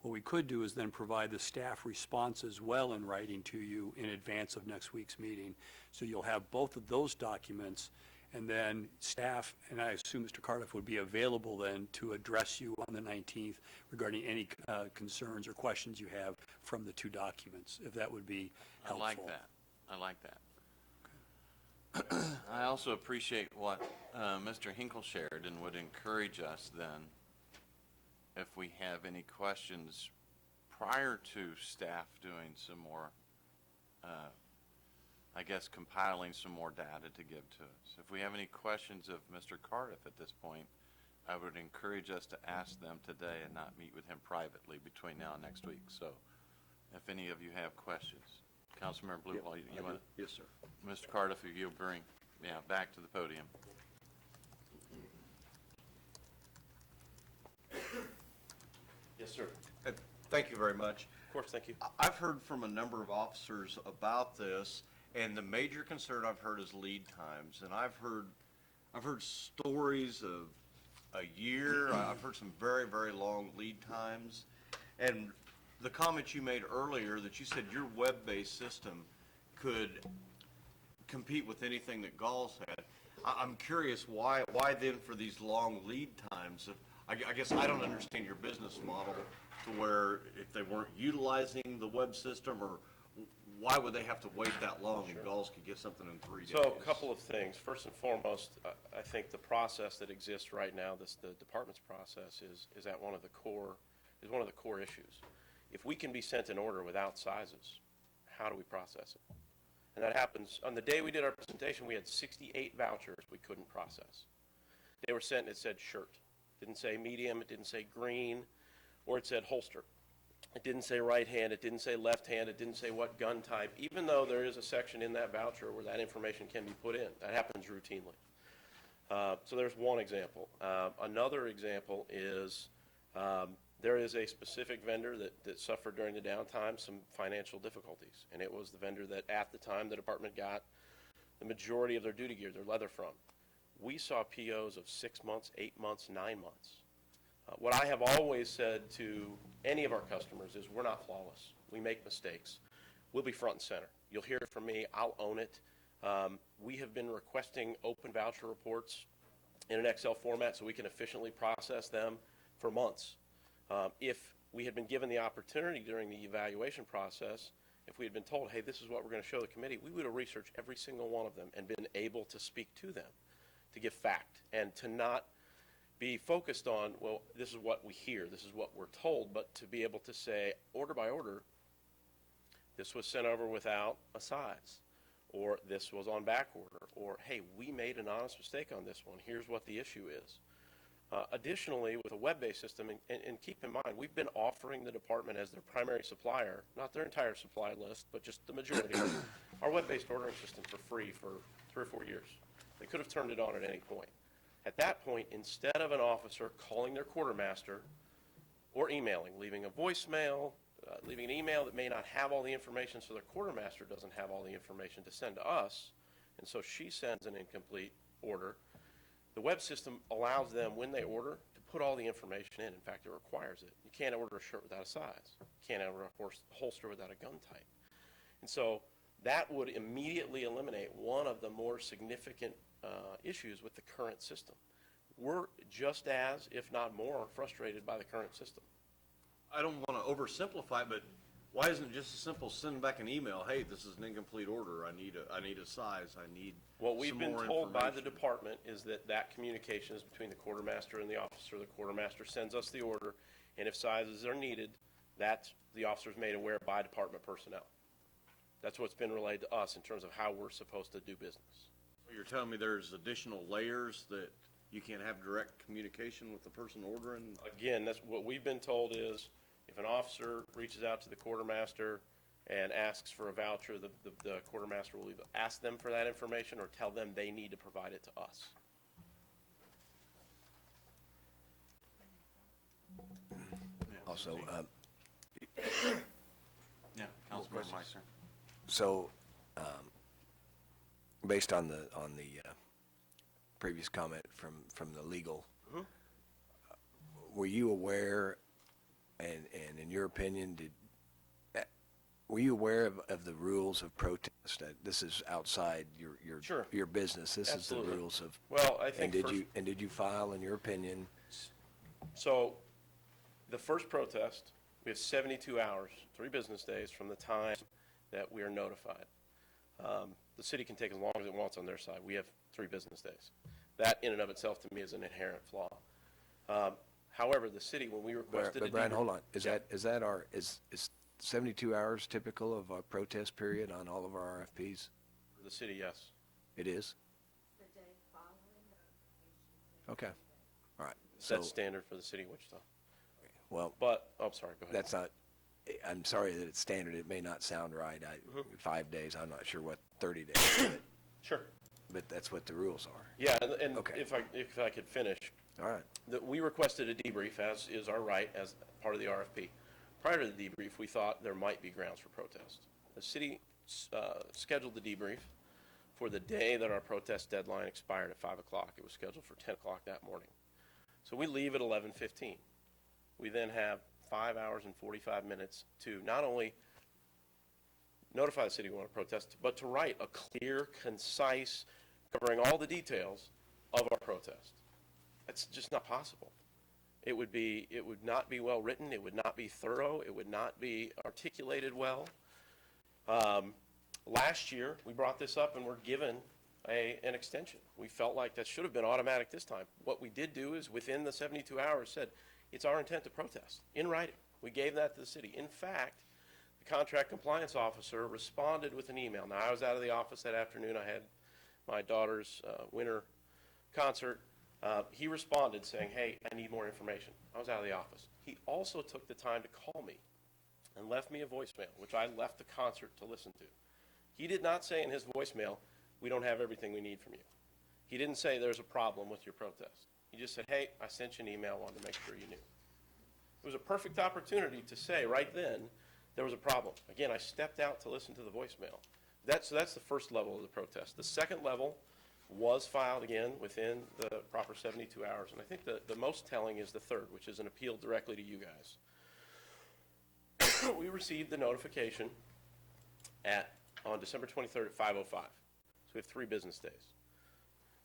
What we could do is then provide the staff response as well in writing to you in advance of next week's meeting. So you'll have both of those documents, and then staff, and I assume Mr. Cardiff would be available then to address you on the 19th regarding any concerns or questions you have from the two documents, if that would be helpful. I like that. Okay. I also appreciate what Mr. Hinkle shared and would encourage us then, if we have any questions prior to staff doing some more, I guess, compiling some more data to give to us. If we have any questions of Mr. Cardiff at this point, I would encourage us to ask them today and not meet with him privately between now and next week. So if any of you have questions. Councilmember Bluewell, you want to? Yes, sir. Mr. Cardiff, if you'll bring, back to the podium. Yes, sir. Thank you very much. Of course, thank you. I've heard from a number of officers about this, and the major concern I've heard is lead times. And I've heard stories of a year. I've heard some very, very long lead times. And the comment you made earlier that you said your web-based system could compete with anything that Gall's had. I'm curious why then for these long lead times? I guess I don't understand your business model to where if they weren't utilizing the web system, or why would they have to wait that long and Gulls could get something in 3 days? So a couple of things. First and foremost, I think the process that exists right now, the department's process, is one of the core issues. If we can be sent an order without sizes, how do we process it? And that happens, on the day we did our presentation, we had 68 vouchers we couldn't process. They were sent and it said shirt. It didn't say medium, it didn't say green, or it said holster. It didn't say right hand, it didn't say left hand, it didn't say what gun type, even though there is a section in that voucher where that information can be put in. That happens routinely. So there's one example. Another example is there is a specific vendor that suffered during the downtime some financial difficulties, and it was the vendor that at the time the department got the majority of their duty gear, their leather from. We saw POs of 6 months, 8 months, 9 months. What I have always said to any of our customers is we're not flawless. We make mistakes. We'll be front and center. You'll hear it from me. I'll own it. We have been requesting open voucher reports in an Excel format so we can efficiently process them for months. If we had been given the opportunity during the evaluation process, if we had been told, hey, this is what we're going to show the committee, we would have researched every single one of them and been able to speak to them, to give fact, and to not be focused on, well, this is what we hear, this is what we're told, but to be able to say, order by order, this was sent over without a size, or this was on back order, or, hey, we made an honest mistake on this one, here's what the issue is. Additionally, with a web-based system, and keep in mind, we've been offering the department as their primary supplier, not their entire supply list, but just the majority, our web-based ordering system for free for 3 or 4 years. They could have turned it on at any point. At that point, instead of an officer calling their quartermaster or emailing, leaving a voicemail, leaving an email that may not have all the information, so their quartermaster doesn't have all the information to send to us, and so she sends an incomplete order, the web system allows them, when they order, to put all the information in. In fact, it requires it. You can't order a shirt without a size. You can't order a holster without a gun type. And so that would immediately eliminate one of the more significant issues with the current system. We're just as, if not more, frustrated by the current system. I don't want to oversimplify it, but why isn't it just as simple as sending back an email, hey, this is an incomplete order, I need a size, I need What we've some been more told by the information." department is that communication is between the quartermaster and the officer. The quartermaster sends us the order, and if sizes are needed, the officer's made aware by department personnel. That's what's been relayed to us in terms of how we're supposed to do business. So you're telling me there's additional layers that you can't have direct communication with the person ordering? Again, that's what we've been told is, if an officer reaches out to the quartermaster and asks for a voucher, the quartermaster will either ask them for that information or tell them they need to provide it to us. Also, Yeah, Councilman Meister. so, based on the previous comment from the legal, were you aware, and in your opinion, were you aware of the rules of protest? This is outside Sure. your business. This Absolutely. is the rules of. Well, I think And did you file, in your opinion? So, the first protest, we have 72 hours, 3 business days from the time that we are notified. The city can take as long as it wants on their side. We have 3 business days. That in and of itself to me is an inherent flaw. However, the city, when we requested But Brian, hold on. Is 72 hours typical of a protest period on all of our RFPs? For the city, yes. It is? Okay, all right. That's standard for the city of Wichita. Well, But, oh, sorry, go ahead. that's not, I'm sorry that it's standard. It may not sound right. 5 days, I'm not sure what 30 days, Sure. but that's what the rules are. Yeah, and Okay. if I could finish. All right. We requested a debrief, as is our right, as part of the RFP. Prior to the debrief, we thought there might be grounds for protest. The city scheduled the debrief for the day that our protest deadline expired at 5 o'clock. It was scheduled for 10 o'clock that morning. So we leave at 11:15. We then have 5 hours and 45 minutes to not only notify the city we want to protest, but to write a clear, concise, covering all the details of our protest. That's just not possible. It would not be well written. It would not be thorough. It would not be articulated well. Last year, we brought this up and were given an extension. We felt like that should have been automatic this time. What we did do is within the 72 hours said, it's our intent to protest in writing. We gave that to the city. In fact, the contract compliance officer responded with an email. Now, I was out of the office that afternoon. I had my daughter's winter concert. He responded saying, hey, I need more information. I was out of the office. He also took the time to call me and left me a voicemail, which I left the concert to listen to. He did not say in his voicemail, we don't have everything we need from you. He didn't say there's a problem with your protest. He just said, hey, I sent you an email, wanted to make sure you knew. It was a perfect opportunity to say right then there was a problem. Again, I stepped out to listen to the voicemail. So that's the first level of the protest. The second level was filed again within the proper 72 hours. And I think the most telling is the third, which is an appeal directly to you guys. We received the notification on December 23rd at 5:05. So we have 3 business days.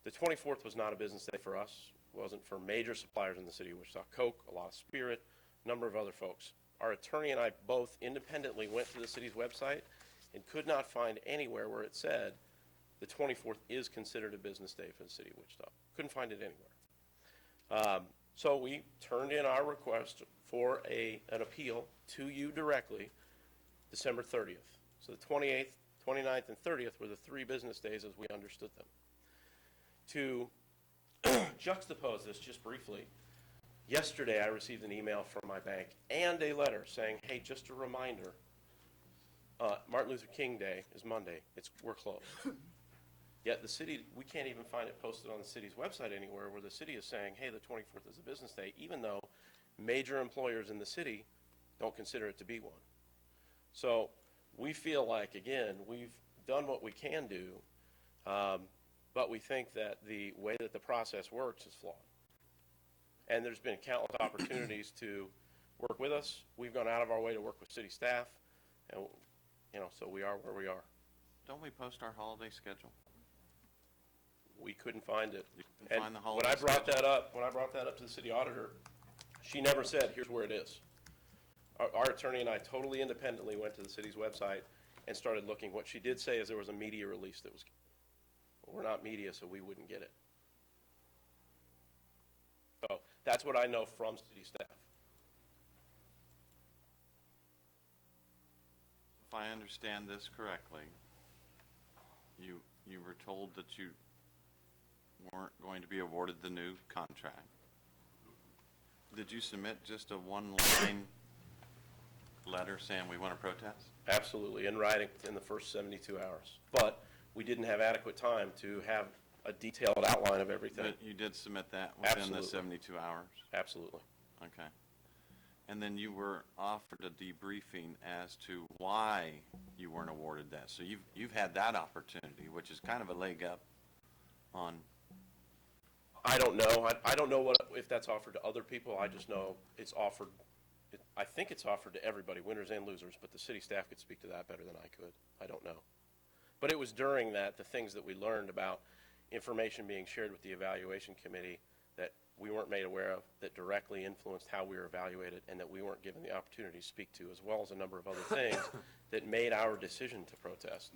The 24th was not a business day for us. It wasn't for major suppliers in the city of Wichita. Coke, a lot of spirit, number of other folks. Our attorney and I both independently went to the city's website and could not find anywhere where it said the 24th is considered a business day for the city of Wichita. Couldn't find it anywhere. So we turned in our request for an appeal to you directly December 30th. So the 28th, 29th, and 30th were the 3 business days as we understood them. To juxtapose this just briefly, yesterday I received an email from my bank and a letter saying, hey, just a reminder, Martin Luther King Day is Monday. We're closed. Yet the city, we can't even find it posted on the city's website anywhere where the city is saying, hey, the 24th is a business day, even though major employers in the city don't consider it to be one. So we feel like, again, we've done what we can do, but we think that the way that the process works is flawed. And there's been countless opportunities to work with us. We've gone out of our way to work with city staff, and so we are where we are. Don't we post our holiday schedule? We couldn't find it. You couldn't find the holiday when I brought schedule? that up to the city auditor, she never said, here's where it is. Our attorney and I totally independently went to the city's website and started looking. What she did say is there was a media release that was, well, we're not media, so we wouldn't get it. So that's what I know from city staff. If I understand this correctly, you were told that you weren't going to be awarded the new contract. Did you submit just a one-line letter saying we want to protest? Absolutely, in writing in the first 72 hours. But we didn't have adequate time to have a detailed outline of everything. But you did submit that within Absolutely. the 72 hours? Absolutely. Okay. And then you were offered a debriefing as to why you weren't awarded that. So you've had that opportunity, which is kind of a leg up on. I don't know. I don't know if that's offered to other people. I just know it's offered. I think it's offered to everybody, winners and losers, but the city staff could speak to that better than I could. I don't know. But it was during that, the things that we learned about information being shared with the evaluation committee that we weren't made aware of, that directly influenced how we were evaluated, and that we weren't given the opportunity to speak to, as well as a number of other things that made our decision to protest.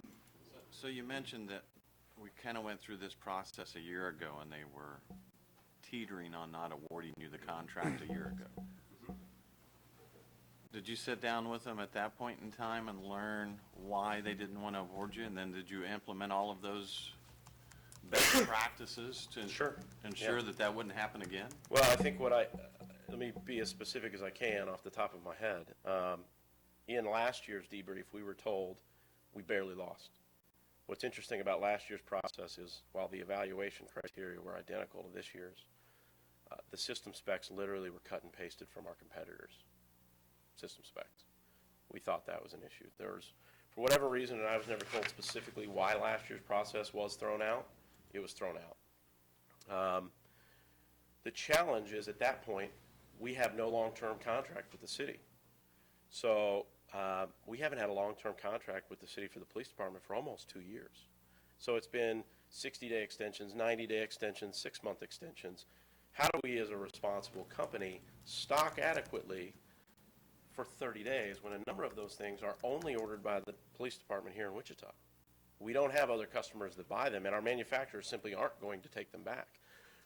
So you mentioned that we kind of went through this process a year ago, and they were teetering on not awarding you the contract a year ago. Did you sit down with them at that point in time and learn why they didn't want to award you? And then did you implement all of those best practices to ensure that that wouldn't happen again? Well, I think let me be as specific as I can off the top of my head. In last year's debrief, we were told we barely lost. What's interesting about last year's process is while the evaluation criteria were identical to this year's, the system specs literally were cut and pasted from our competitors' system specs. We thought that was an issue. There was, for whatever reason, and I was never told specifically why last year's process was thrown out, it was thrown out. The challenge is at that point, we have no long-term contract with the city. So we haven't had a long-term contract with the city for the police department for almost 2 years. So it's been 60-day extensions, 90-day extensions, 6-month extensions. How do we as a responsible company stock adequately for 30 days when a number of those things are only ordered by the police department here in Wichita? We don't have other customers that buy them, and our manufacturers simply aren't going to take them back.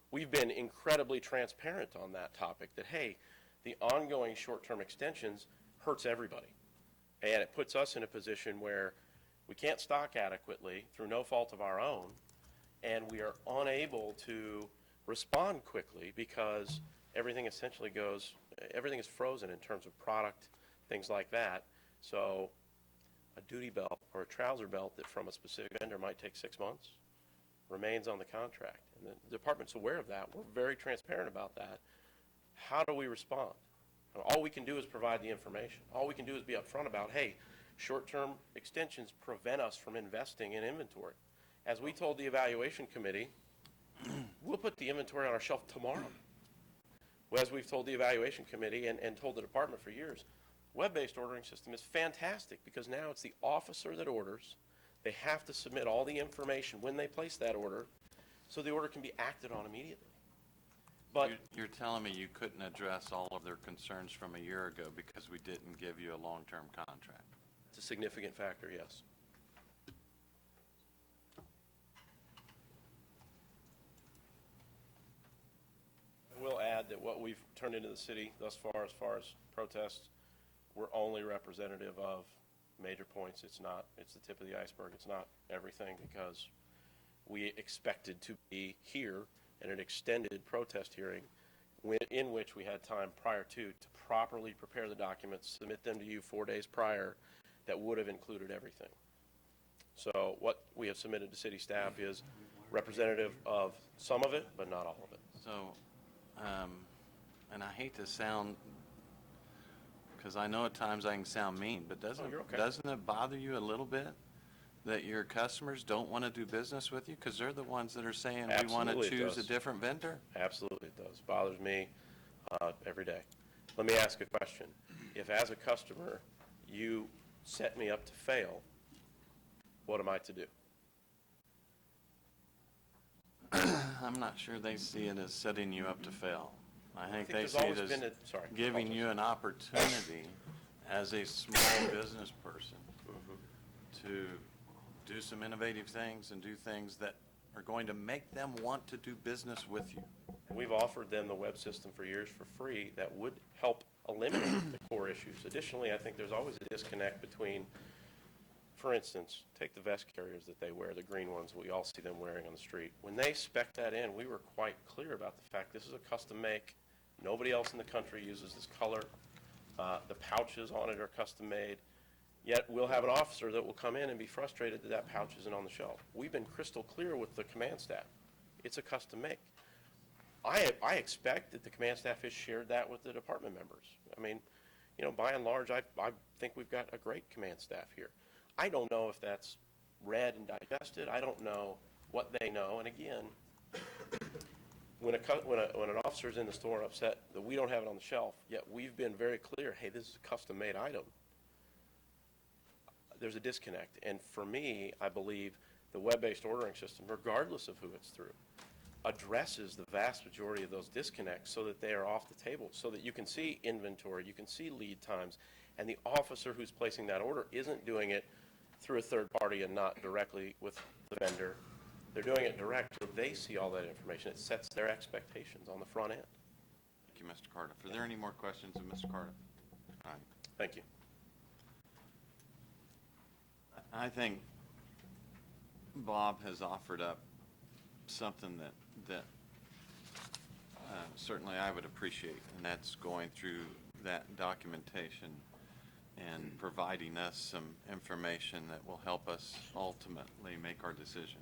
We've been incredibly transparent on that topic that, hey, the ongoing short-term extensions hurts everybody. And it puts us in a position where we can't stock adequately through no fault of our own, and we are unable to respond quickly because everything essentially everything is frozen in terms of product, things like that. So a duty belt or a trouser belt that from a specific vendor might take 6 months remains on the contract. And the department's aware of that. We're very transparent about that. How do we respond? All we can do is provide the information. All we can do is be upfront about, hey, short-term extensions prevent us from investing in inventory. As we told the evaluation committee, we'll put the inventory on our shelf tomorrow. As we've told the evaluation committee and told the department for years, web-based ordering system is fantastic because now it's the officer that orders. They have to submit all the information when they place that order so the order can be acted on immediately. But You're telling me you couldn't address all of their concerns from a year ago because we didn't give you a long-term contract? it's a significant factor, yes. I will add that what we've turned into the city thus far as protests, we're only representative of major points. It's the tip of the iceberg. It's not everything, because we expected to be here in an extended protest hearing in which we had time prior to properly prepare the documents, submit them to you 4 days prior, that would have included everything. So what we have submitted to city staff is representative of some of it, but not all of it. So, and I hate to sound, because I know at times I can sound mean, but you're okay. doesn't it bother you a little bit that your customers don't want to do business with you? Because they're the ones that are saying we want to Absolutely it choose a does. different vendor? Absolutely it does. Bothers me every day. Let me ask a question. If as a customer you set me up to fail, what am I to do? I'm not sure they see it as setting you up to fail. I think they there's see it always as been giving you an opportunity as a small business person to do some innovative things and do things that are going to make them want to do business with you. We've offered them the web system for years for free that would help eliminate the core issues. Additionally, I think there's always a disconnect between, for instance, take the vest carriers that they wear, the green ones we all see them wearing on the street. When they spec'd that in, we were quite clear about the fact this is a custom make. Nobody else in the country uses this color. The pouches on it are custom made. Yet we'll have an officer that will come in and be frustrated that that pouch isn't on the shelf. We've been crystal clear with the command staff. It's a custom make. I expect that the command staff has shared that with the department members. I mean, you know, by and large, I think we've got a great command staff here. I don't know if that's read and digested. I don't know what they know. And again, when an officer's in the store upset that we don't have it on the shelf, yet we've been very clear, hey, this is a custom-made item, there's a disconnect. And for me, I believe the web-based ordering system, regardless of who it's through, addresses the vast majority of those disconnects so that they are off the table, so that you can see inventory, you can see lead times, and the officer who's placing that order isn't doing it through a third party and not directly with the vendor. They're doing it direct, so they see all that information. It sets their expectations on the front end. Thank you, Mr. Cardiff. Are there any more questions of Mr. Cardiff? All right. Thank you. I think Bob has offered up something that certainly I would appreciate, and that's going through that documentation and providing us some information that will help us ultimately make our decision.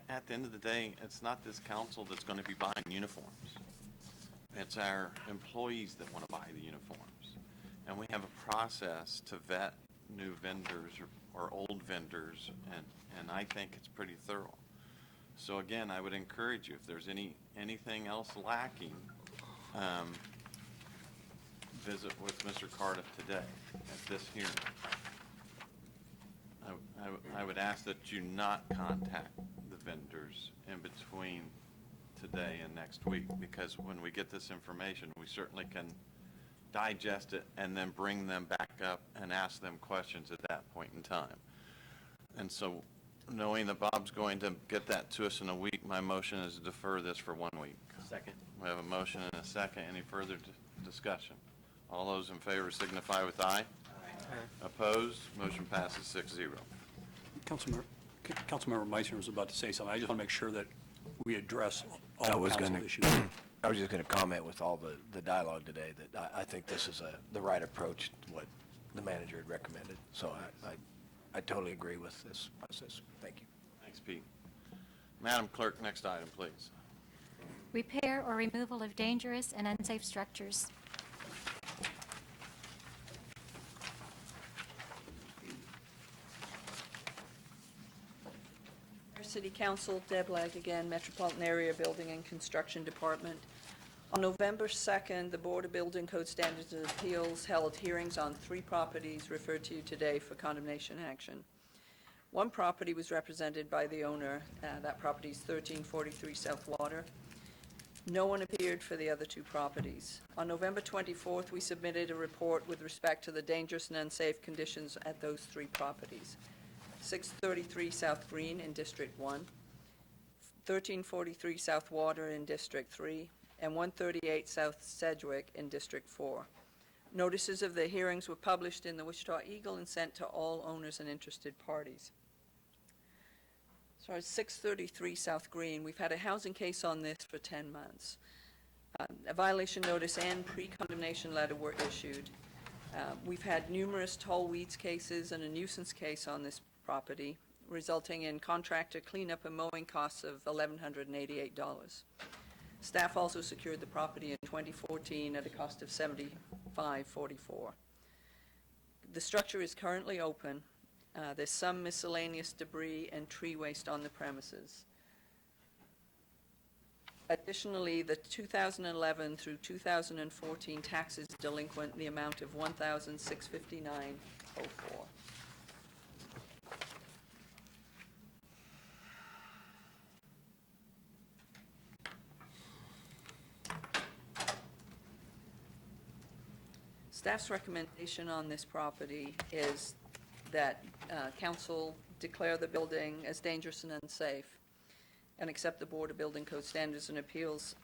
At the end of the day, it's not this council that's going to be buying uniforms. It's our employees that want to buy the uniforms. And we have a process to vet new vendors or old vendors, and I think it's pretty thorough. So again, I would encourage you, if there's anything else lacking, visit with Mr. Cardiff today at this hearing. I would ask that you not contact the vendors in between today and next week, because when we get this information, we certainly can digest it and then bring them back up and ask them questions at that point in time. And so, knowing that Bob's going to get that to us in a week, my motion is to defer this for 1 week. Second. We have a motion and a second. Any further discussion? All those in favor signify with aye. Aye. Opposed? Motion passes 6-0. Councilmember Meissner was about to say something. I just want to make sure that we address all I was council gonna- issues. I was just going to comment with all the dialogue today that I think this is the right approach to what the manager had recommended. So I totally agree with this process. Thank you. Thanks, Pete. Madam Clerk, next item, please. Repair or removal of dangerous and unsafe structures. City Council, Deb Legg again, Metropolitan Area Building and Construction Department. On November 2nd, the Board of Building Code Standards and Appeals held hearings on 3 properties referred to you today for condemnation action. One property was represented by the owner. That property is 1343 South Water. No one appeared for the other two properties. On November 24th, we submitted a report with respect to the dangerous and unsafe conditions at those three properties. 633 South Green in District 1, 1343 South Water in District 3, and 138 South Sedgwick in District 4. Notices of the hearings were published in the Wichita Eagle and sent to all owners and interested parties. As far as 633 South Green, we've had a housing case on this for 10 months. A violation notice and pre-condemnation letter were issued. We've had numerous tall weeds cases and a nuisance case on this property, resulting in contractor cleanup and mowing costs of $1,188. Staff also secured the property in 2014 at a cost of $75.44. The structure is currently open. There's some miscellaneous debris and tree waste on the premises. Additionally, the 2011 through 2014 taxes delinquent in the amount of $1,659.04. Staff's recommendation on this property is that council declare the building as dangerous and unsafe and accept the Board of Building Code Standards and Appeals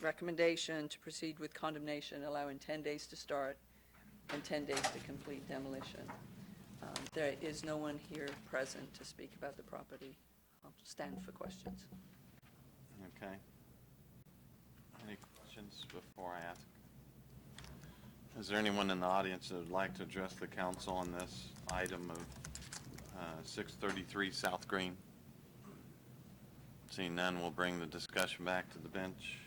recommendation to proceed with condemnation, allowing 10 days to start and 10 days to complete demolition. There is no one here present to speak about the property. I'll stand for questions. Okay. Any questions before I ask? Is there anyone in the audience that would like to address the council on this item of 633 South Green? Seeing none, we'll bring the discussion back to the bench.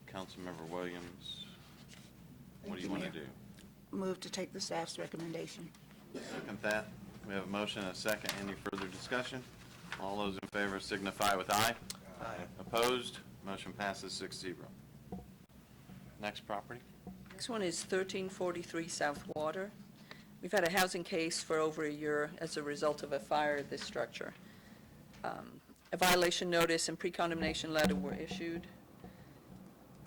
Councilmember Williams, what do you want to do? Move to take the staff's recommendation. Second that. We have a motion and a second. Any further discussion? All those in favor signify with aye. Aye. Opposed? Motion passes 6-0. Next property. Next one is 1343 South Water. We've had a housing case for over a year as a result of a fire at this structure. A violation notice and pre-condemnation letter were issued.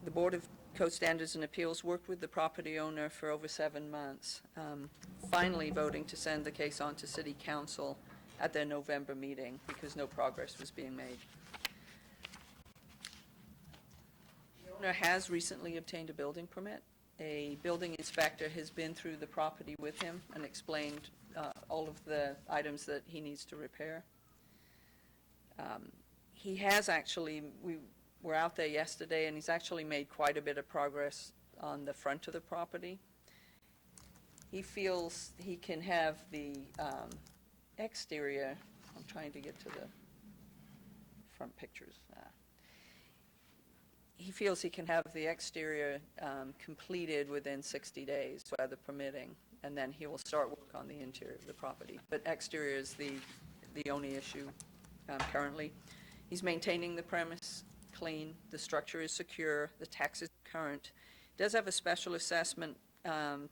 The Board of Code Standards and Appeals worked with the property owner for over 7 months, finally voting to send the case on to City Council at their November meeting because no progress was being made. The owner has recently obtained a building permit. A building inspector has been through the property with him and explained all of the items that he needs to repair. He has actually, we were out there yesterday, and he's actually made quite a bit of progress on the front of the property. He feels he can have the exterior, I'm trying to get to the front pictures. He feels he can have the exterior completed within 60 days, weather permitting, and then he will start work on the interior of the property. But exterior is the only issue currently. He's maintaining the premise clean, the structure is secure, the tax is current. Does have a special assessment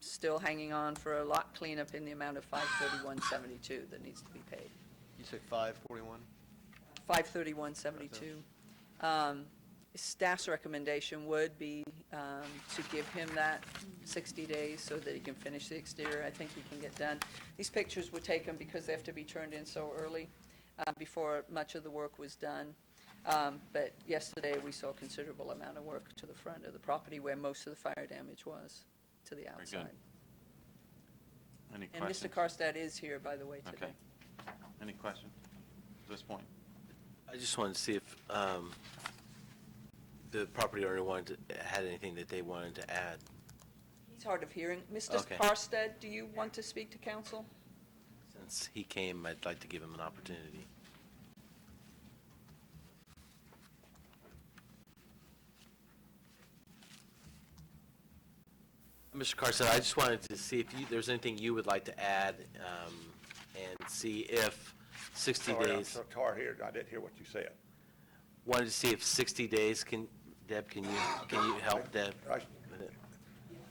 still hanging on for a lot cleanup in the amount of $531.72 that needs to be paid. You said 541? $531.72. Staff's recommendation would be to give him that 60 days so that he can finish the exterior. I think he can get done. These pictures were taken because they have to be turned in so early before much of the work was done. But yesterday we saw a considerable amount of work to the front of the property where most of the fire damage was to the outside. Any And questions? Mr. Karstad is here, by the way, today. Okay. Any questions at this point? I just wanted to see if the property owner had anything that they wanted to add. He's hard of hearing. Mr. Okay. Karstad, do you want to speak to council? Since he came, I'd like to give him an opportunity. Mr. Carson, I just wanted to see if there's anything you would like to add and see if 60 Sorry, I'm days. so tired here, I didn't hear what you said. Wanted to see if 60 days Deb, can you help Deb?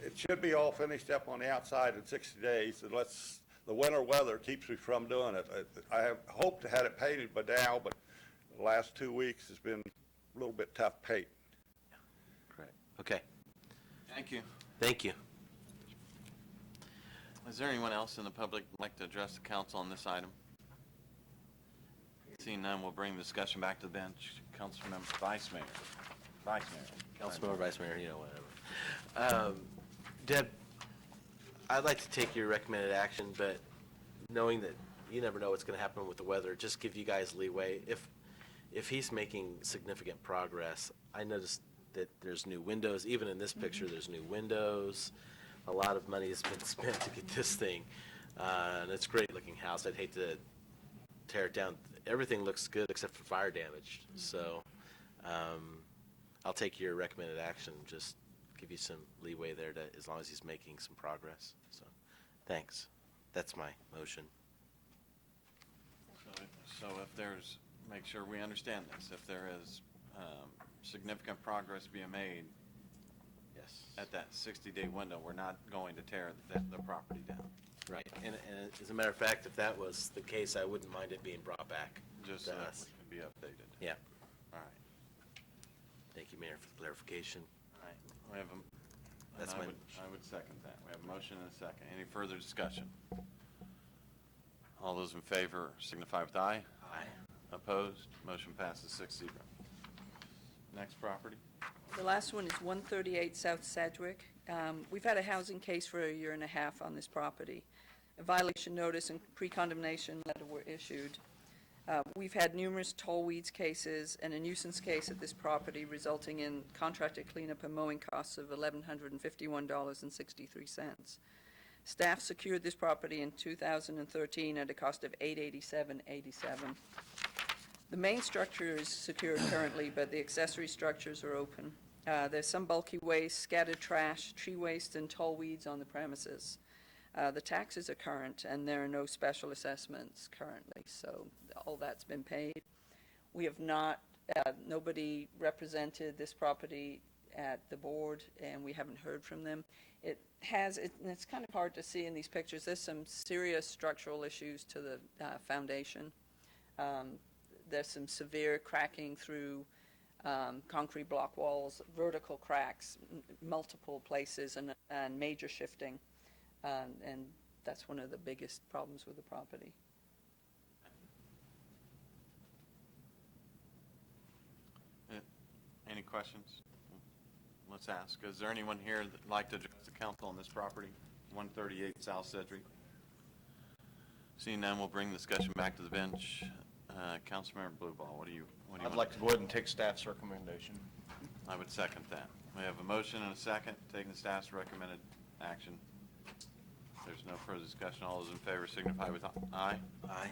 It should be all finished up on the outside in 60 days unless the winter weather keeps me from doing it. I have hoped to have it painted by now, but the last 2 weeks has been a little bit tough paint. Okay, Thank you. thank you. Is there anyone else in the public who'd like to address the council on this item? Seeing none, we'll bring the discussion back to the bench. Councilmember Vice Mayor. Councilmember, Vice Mayor, you know, whatever. Deb, I'd like to take your recommended action, but knowing that you never know what's going to happen with the weather, just give you guys leeway. If he's making significant progress, I noticed that there's new windows. Even in this picture, there's new windows. A lot of money has been spent to get this thing, and it's a great-looking house. I'd hate to tear it down. Everything looks good except for fire damage. So I'll take your recommended action, just give you some leeway there to, as long as he's making some progress. So thanks. That's my motion. So if there's, make sure we understand this, if there is significant progress being made at that 60-day window, we're not going to tear the property down. Right. And as a matter of fact, if that was the case, I wouldn't mind it being brought back Just to so that us. we can be updated. Yeah. All right. Thank you, Mayor, for the clarification. All right. We have That's I my would second that. We have a motion and a second. Any further discussion? All those in favor signify with aye. Aye. Opposed? Motion passes 6-0. Next property? The last one is 138 South Sedgwick. We've had a housing case for a year and a half on this property. A violation notice and pre-condemnation letter were issued. We've had numerous toll weeds cases and a nuisance case at this property, resulting in contracted cleanup and mowing costs of $1,151.63. Staff secured this property in 2013 at a cost of $887.87. The main structure is secured currently, but the accessory structures are open. There's some bulky waste, scattered trash, tree waste, and tall weeds on the premises. The taxes are current, and there are no special assessments currently, so all that's been paid. We have not, nobody represented this property at the board, and we haven't heard from them. It has, and it's kind of hard to see in these pictures, there's some serious structural issues to the foundation. There's some severe cracking through concrete block walls, vertical cracks, multiple places, and major shifting. And that's one of the biggest problems with the property. Any questions? Let's ask. Is there anyone here that'd like to address the council on this property, 138 South Sedgwick? Seeing none, we'll bring the discussion back to the bench. Councilmember Blueball, what do you I'd like to go ahead and take staff's recommendation. I would second that. We have a motion and a second, taking the staff's recommended action. If there's no further discussion, all those in favor signify with aye. Aye.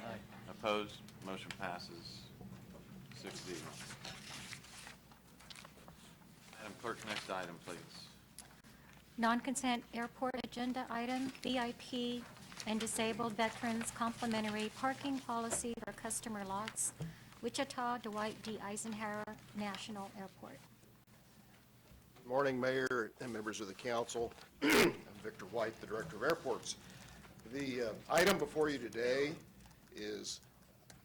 Opposed? Motion passes 6-0. Madam Clerk, next item, please. Non-consent airport agenda item, VIP and disabled veterans complimentary parking policy for customer lots, Wichita Dwight D. Eisenhower National Airport. Good morning, Mayor and members of the council. I'm Victor White, the Director of Airports. The item before you today is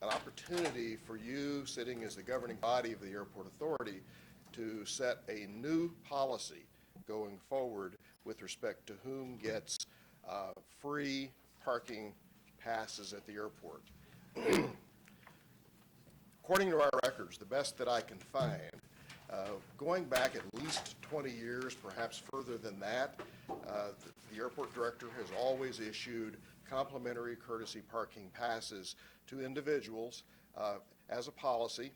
an opportunity for you, sitting as the governing body of the Airport Authority, to set a new policy going forward with respect to whom gets free parking passes at the airport. According to our records, the best that I can find, going back at least 20 years, perhaps further than that, the airport director has always issued complimentary courtesy parking passes to individuals as a policy.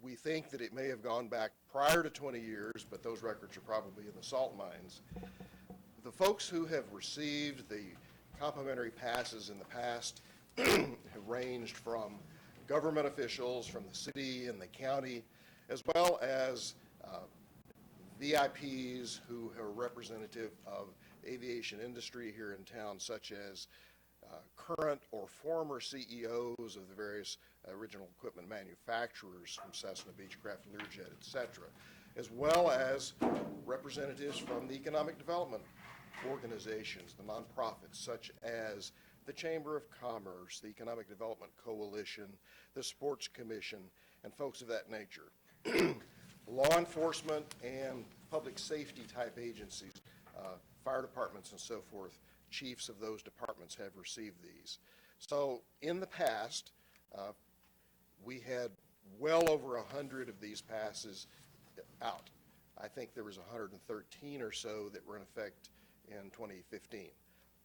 We think that it may have gone back prior to 20 years, but those records are probably in the salt mines. The folks who have received the complimentary passes in the past have ranged from government officials from the city and the county, as well as VIPs who are representative of aviation industry here in town, such as current or former CEOs of the various original equipment manufacturers from Cessna, Beechcraft, Learjet, et cetera, as well as representatives from the economic development organizations, the nonprofits, such as the Chamber of Commerce, the Economic Development Coalition, the Sports Commission, and folks of that nature. Law enforcement and public safety type agencies, fire departments and so forth, chiefs of those departments have received these. So in the past, we had well over 100 of these passes out. I think there was 113 or so that were in effect in 2015.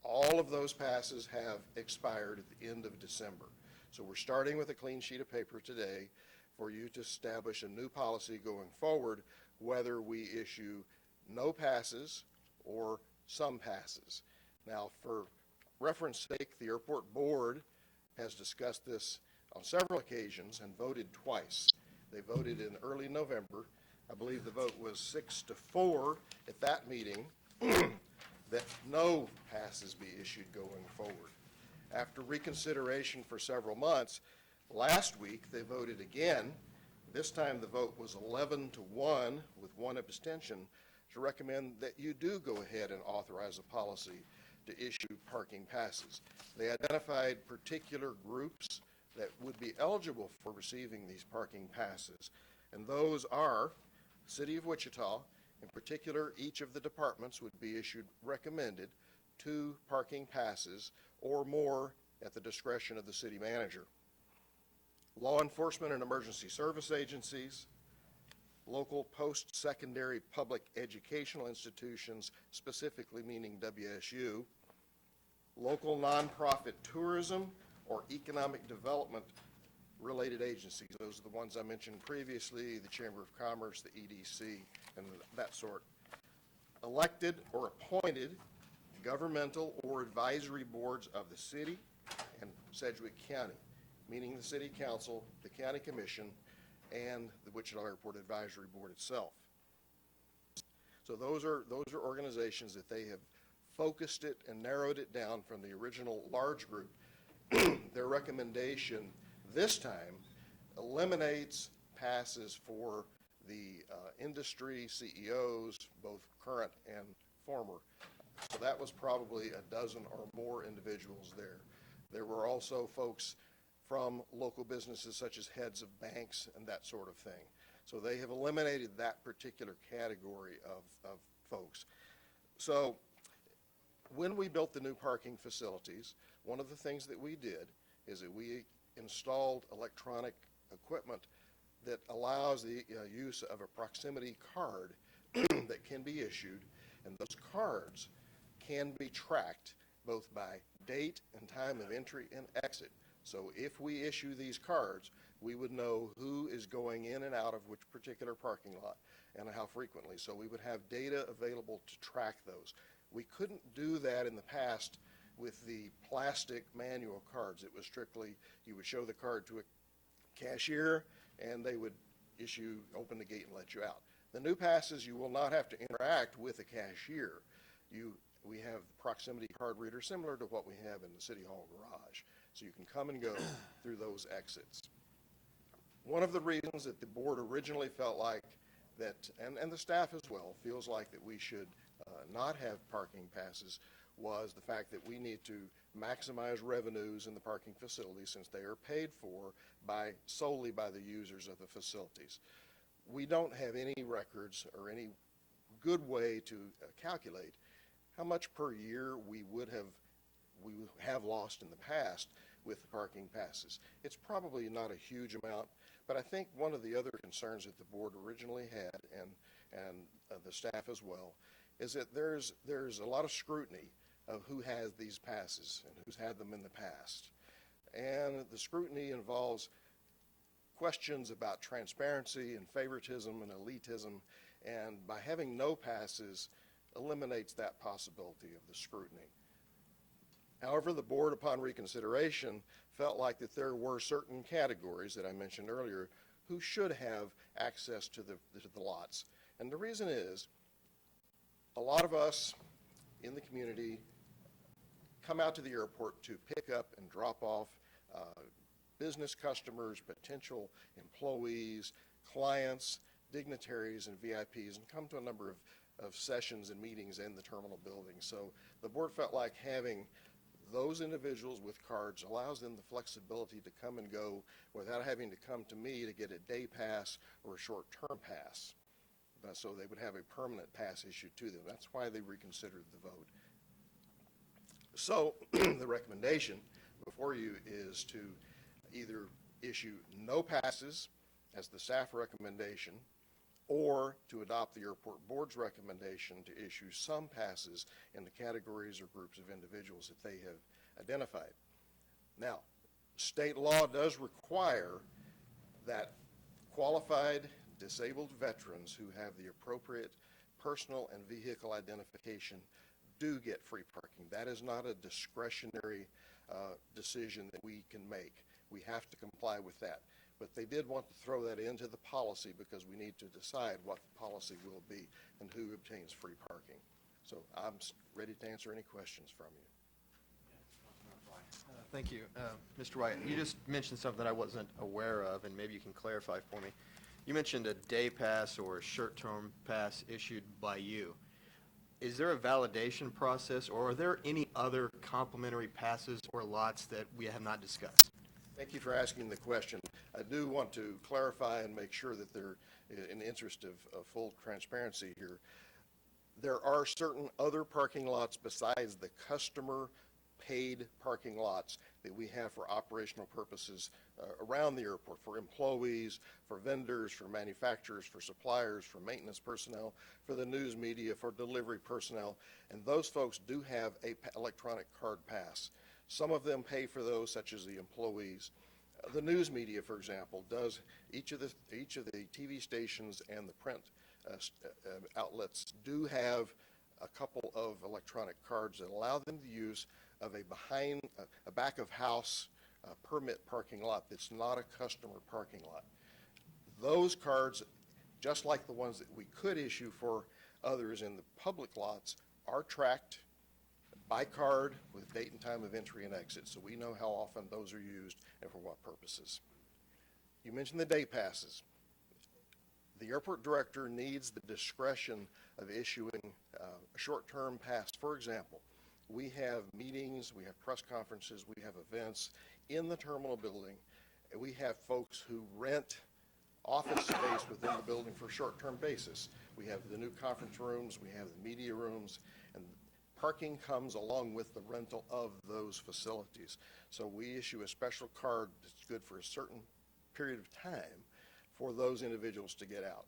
All of those passes have expired at the end of December. So we're starting with a clean sheet of paper today for you to establish a new policy going forward, whether we issue no passes or some passes. Now, for reference sake, the airport board has discussed this on several occasions and voted twice. They voted in early November. I believe the vote was 6-4 at that meeting that no passes be issued going forward. After reconsideration for several months, last week they voted again. This time the vote was 11-1 with one abstention to recommend that you do go ahead and authorize a policy to issue parking passes. They identified particular groups that would be eligible for receiving these parking passes, and those are City of Wichita. In particular, each of the departments would be issued recommended 2 parking passes or more at the discretion of the city manager. Law enforcement and emergency service agencies, local post-secondary public educational institutions, specifically meaning WSU, local nonprofit tourism or economic development related agencies. Those are the ones I mentioned previously, the Chamber of Commerce, the EDC, and that sort. Elected or appointed governmental or advisory boards of the city and Sedgwick County, meaning the City Council, the County Commission, and the Wichita Airport Advisory Board itself. So those are organizations that they have focused it and narrowed it down from the original large group. Their recommendation this time eliminates passes for the industry CEOs, both current and former. So that was probably a dozen or more individuals there. There were also folks from local businesses such as heads of banks and that sort of thing. So they have eliminated that particular category of folks. So when we built the new parking facilities, one of the things that we did is that we installed electronic equipment that allows the use of a proximity card that can be issued, and those cards can be tracked both by date and time of entry and exit. So if we issue these cards, we would know who is going in and out of which particular parking lot and how frequently. So we would have data available to track those. We couldn't do that in the past with the plastic manual cards. It was strictly, you would show the card to a cashier and they would open the gate and let you out. The new passes, you will not have to interact with a cashier. We have the proximity card reader similar to what we have in the City Hall garage. So you can come and go through those exits. One of the reasons that the board originally felt like that, and the staff as well, feels like that we should not have parking passes was the fact that we need to maximize revenues in the parking facilities since they are paid for solely by the users of the facilities. We don't have any records or any good way to calculate how much per year we have lost in the past with the parking passes. It's probably not a huge amount, but I think one of the other concerns that the board originally had, and the staff as well, is that there's a lot of scrutiny of who has these passes and who's had them in the past. And the scrutiny involves questions about transparency and favoritism and elitism, and by having no passes eliminates that possibility of the scrutiny. However, the board, upon reconsideration, felt like that there were certain categories that I mentioned earlier who should have access to the lots. And the reason is, a lot of us in the community come out to the airport to pick up and drop off business customers, potential employees, clients, dignitaries, and VIPs, and come to a number of sessions and meetings in the terminal building. So the board felt like having those individuals with cards allows them the flexibility to come and go without having to come to me to get a day pass or a short-term pass. so they would have a permanent pass issued to them. That's why they reconsidered the vote. So the recommendation before you is to either issue no passes as the staff recommendation, or to adopt the airport board's recommendation to issue some passes in the categories or groups of individuals that they have identified. Now, state law does require that qualified disabled veterans who have the appropriate personal and vehicle identification do get free parking. That is not a discretionary decision that we can make. We have to comply with that. But they did want to throw that into the policy because we need to decide what the policy will be and who obtains free parking. So I'm ready to answer any questions from you. Thank you. Mr. Wright, you just mentioned something I wasn't aware of, and maybe you can clarify for me. You mentioned a day pass or a short-term pass issued by you. Is there a validation process, or are there any other complimentary passes or lots that we have not discussed? Thank you for asking the question. I do want to clarify and make sure that they're in the interest of full transparency here. There are certain other parking lots besides the customer paid parking lots that we have for operational purposes around the airport, for employees, for vendors, for manufacturers, for suppliers, for maintenance personnel, for the news media, for delivery personnel, and those folks do have a electronic card pass. Some of them pay for those, such as the employees. The news media, for example, does each of the TV stations and the print outlets do have a couple of electronic cards that allow them the use of a back of house permit parking lot that's not a customer parking lot. Those cards, just like the ones that we could issue for others in the public lots, are tracked by card with date and time of entry and exit, so we know how often those are used and for what purposes. You mentioned the day passes. The airport director needs the discretion of issuing a short-term pass. For example, we have meetings, we have press conferences, we have events in the terminal building, and we have folks who rent office space within the building for a short-term basis. We have the new conference rooms, we have the media rooms, and parking comes along with the rental of those facilities. So we issue a special card that's good for a certain period of time for those individuals to get out.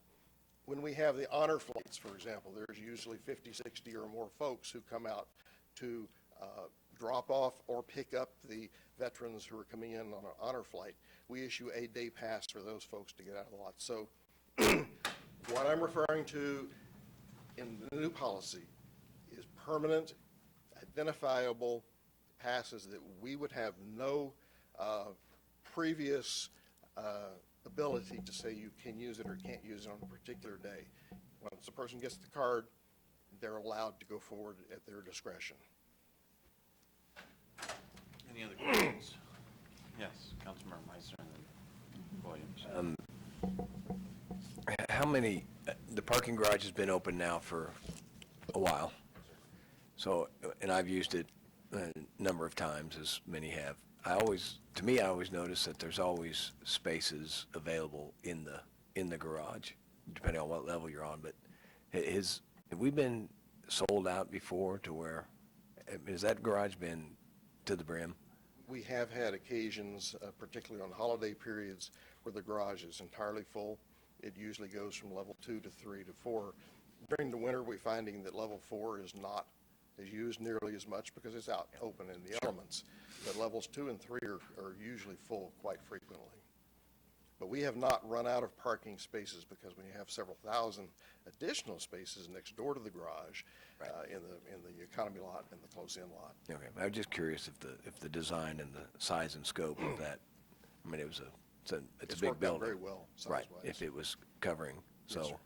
When we have the honor flights, for example, there's usually 50, 60 or more folks who come out to drop off or pick up the veterans who are coming in on an honor flight. We issue a day pass for those folks to get out of the lot. So what I'm referring to in the new policy is permanent, identifiable passes that we would have no previous ability to say you can use it or can't use it on a particular day. Once the person gets the card, they're allowed to go forward at their discretion. Any other questions? Yes, Councilmember Meissner and then Williams. How many, the parking garage has been open now for a while. So, and I've used it a number of times, as many have. I always notice that there's always spaces available in the garage, depending on what level you're on. But have we been sold out before to where, has that garage been to the brim? We have had occasions, particularly on holiday periods, where the garage is entirely full. It usually goes from level 2 to 3 to 4. During the winter, we're finding that level 4 is not used nearly as much because it's out open in the elements. But levels 2 and 3 are usually full quite frequently. But we have not run out of parking spaces because we have several thousand additional spaces next door to the garage, in the economy lot and the close-in lot. Okay, I was just curious if the design and the size and scope of that, I mean, it's a big worked out building. very well, Right, size-wise. if it was covering, so. Yes, sir.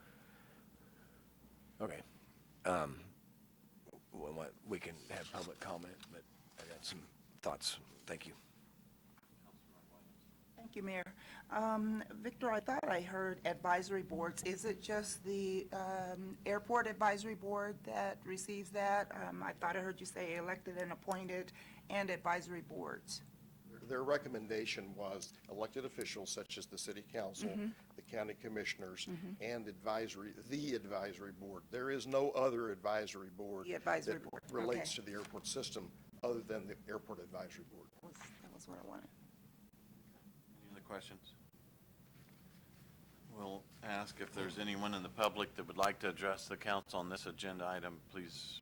Okay. We can have public comment, but I got some thoughts. Thank you. Thank you, Mayor. Victor, I thought I heard advisory boards. Is it just the airport advisory board that receives that? I thought I heard you say elected and appointed and advisory boards. their recommendation was elected officials such as the city council, the county commissioners, and the advisory board. There is no other advisory board The advisory that board, relates okay. to the airport system other than the airport advisory board. That was what I wanted. Any other questions? We'll ask if there's anyone in the public that would like to address the council on this agenda item, please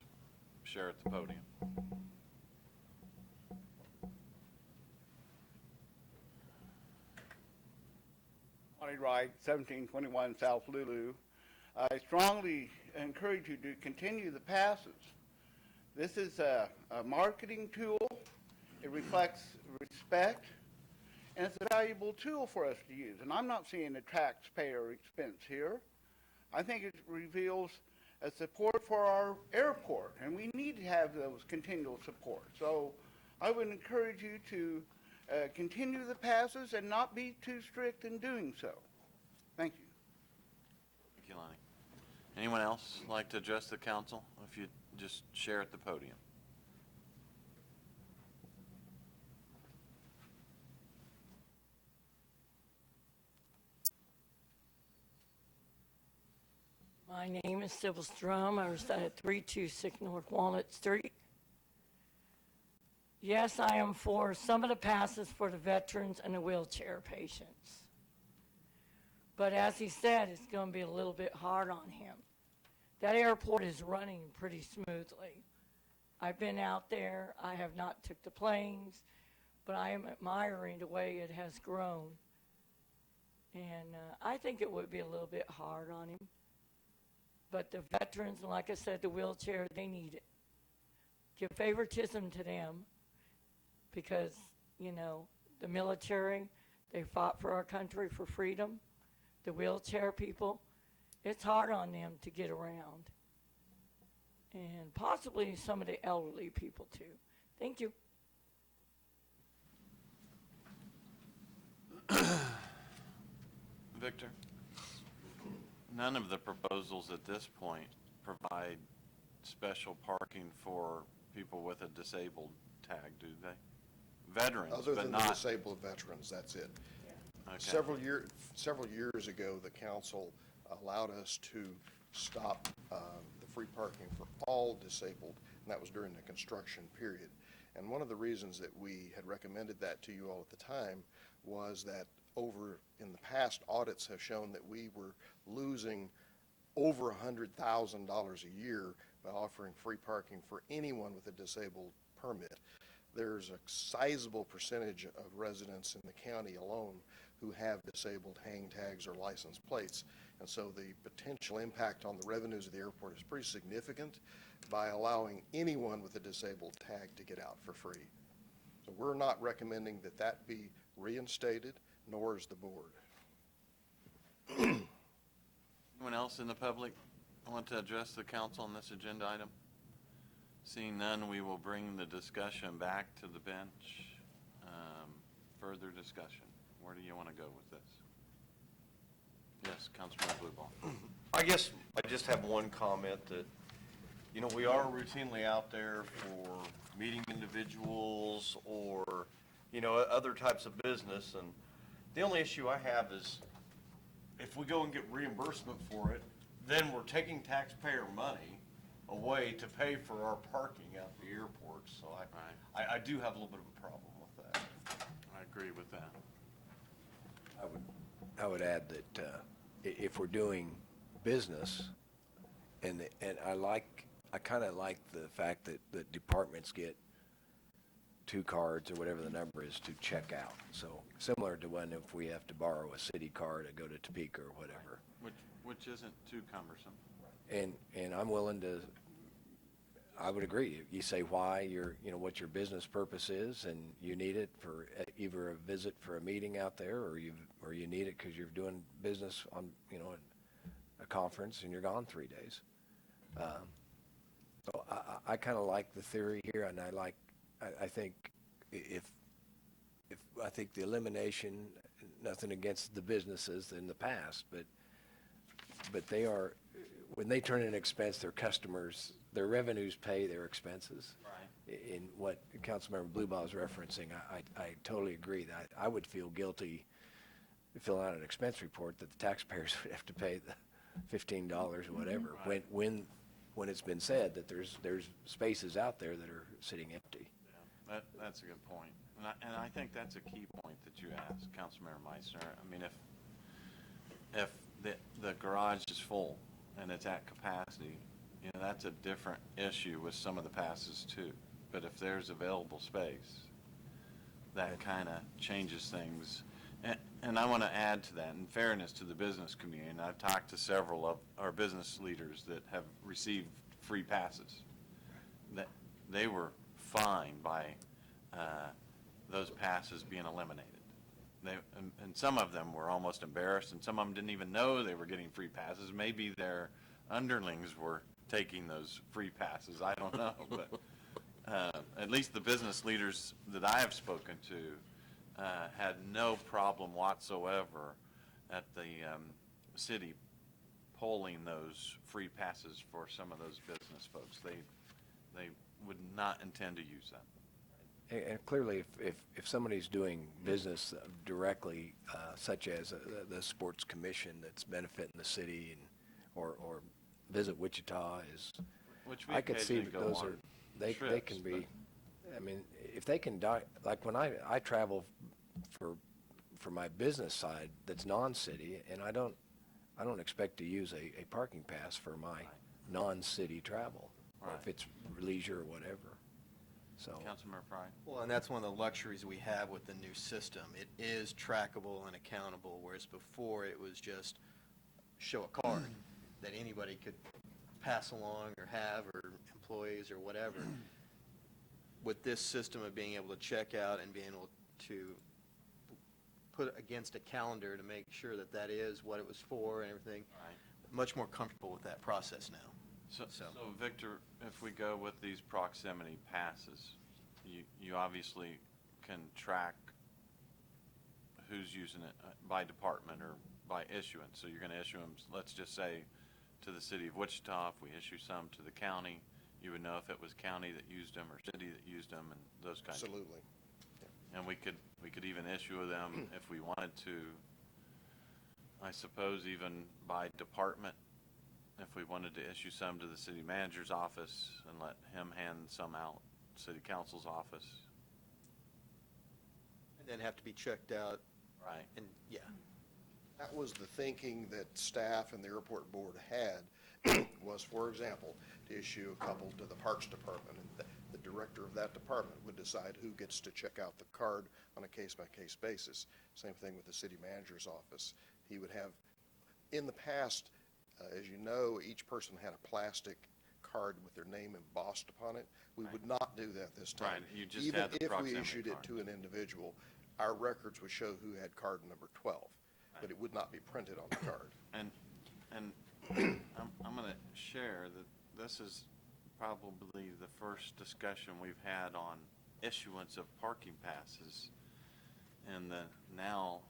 share at the podium. Monty Wright, 1721 South Lulu. I strongly encourage you to continue the passes. This is a marketing tool. It reflects respect, and it's a valuable tool for us to use. And I'm not seeing a taxpayer expense here. I think it reveals a support for our airport, and we need to have those continual support. So I would encourage you to continue the passes and not be too strict in doing so. Thank you. Thank you, Lonnie. Anyone else like to address the council? If you just share at the podium. My name is Sybil Strum. I reside at 326 North Walnut Street. Yes, I am for some of the passes for the veterans and the wheelchair patients. But as he said, it's going to be a little bit hard on him. That airport is running pretty smoothly. I've been out there. I have not took the planes, but I am admiring the way it has grown. And I think it would be a little bit hard on him. But the veterans, and like I said, the wheelchair, they need it. Give favoritism to them because, you know, the military, they fought for our country for freedom. The wheelchair people, it's hard on them to get around. And possibly some of the elderly people too. Thank you. Victor? None of the proposals at this point provide special parking for people with a disabled tag, do they? Veterans, Other but than the not. disabled veterans, that's it. Okay. Several years ago, the council allowed us to stop the free parking for all disabled, and that was during the construction period. And one of the reasons that we had recommended that to you all at the time was that over in the past, audits have shown that we were losing over $100,000 a year by offering free parking for anyone with a disabled permit. There's a sizable percentage of residents in the county alone who have disabled hang tags or license plates. And so the potential impact on the revenues of the airport is pretty significant by allowing anyone with a disabled tag to get out for free. So we're not recommending that that be reinstated, nor is the board. Anyone else in the public want to address the council on this agenda item? Seeing none, we will bring the discussion back to the bench. Further discussion. Where do you want to go with this? Yes, Councilman Blueball. I guess I just have one comment that, you know, we are routinely out there for meeting individuals or, you know, other types of business. And the only issue I have is if we go and get reimbursement for it, then we're taking taxpayer money away to pay for our parking at the airport. So I do have a little bit of a problem with that. I agree with that. I would add that if we're doing business, and I kind of like the fact that departments get 2 cards or whatever the number is to check out. So similar to when if we have to borrow a city car to go to Topeka or whatever. Which isn't too cumbersome. And I'm willing to, I would agree. You say why, what your business purpose is, and you need it for either a visit for a meeting out there, or you need it because you're doing business on, a conference and you're gone 3 days. So I kind of like the theory here, and I think I think the elimination, nothing against the businesses in the past, but they are, when they turn in expense, their customers, their revenues pay their expenses. Right. in what Councilmember Bluebow is referencing, I totally agree that I would feel guilty filling out an expense report that the taxpayers would have to pay the $15 or whatever, Right. when it's been said that there's spaces out there that are sitting empty. That's a good point. And I think that's a key point that you asked, Councilmember Meissner. I mean, if the garage is full and it's at capacity, you know, that's a different issue with some of the passes too. But if there's available space, that kind of changes things. And I want to add to that, in fairness to the business community, and I've talked to several of our business leaders that have received free passes, that they were fine by those passes being eliminated. And some of them were almost embarrassed, and some of them didn't even know they were getting free passes. Maybe their underlings were taking those free passes. I don't know, but at least the business leaders that I have spoken to had no problem whatsoever at the city polling those free passes for some of those business folks. They would not intend to use them. And clearly, if somebody's doing business directly, such as the sports commission that's benefiting the city, or Visit Wichita is, Which we I could see occasionally that go those on are, they trips, can be, I mean, if they can, like when I travel for my business side that's non-city, and I don't expect to use a parking pass for my non-city travel, or if it's leisure or whatever. So, Councilmember Pride. Well, and that's one of the luxuries we have with the new system. It is trackable and accountable, whereas before it was just show a card that anybody could pass along or have, or employees or whatever. With this system of being able to check out and being able to put against a calendar to make sure that that is what it was for and everything, much more comfortable with that process now. So Victor, if we go with these proximity passes, you obviously can track who's using it by department or by issuance. So you're going to issue them, let's just say, to the city of Wichita. If we issue some to the county, you would know if it was county that used them or city that used them, and those kinds of. Absolutely. And we could even issue them if we wanted to, I suppose, even by department. If we wanted to issue some to the city manager's office and let him hand some out, city council's office. And then have to be checked out. Right. And, yeah. That was the thinking that staff and the airport board had, was, for example, to issue a couple to the Parks Department, and the director of that department would decide who gets to check out the card on a case-by-case basis. Same thing with the city manager's office. He would have, in the past, as you know, each person had a plastic card with their name embossed upon it. We would not do that this time. Right, you just Even had the if we proximity issued it card. to an individual, our records would show who had card number 12, but it would not be printed on the card. And I'm going to share that this is probably the first discussion we've had on issuance of parking passes in the now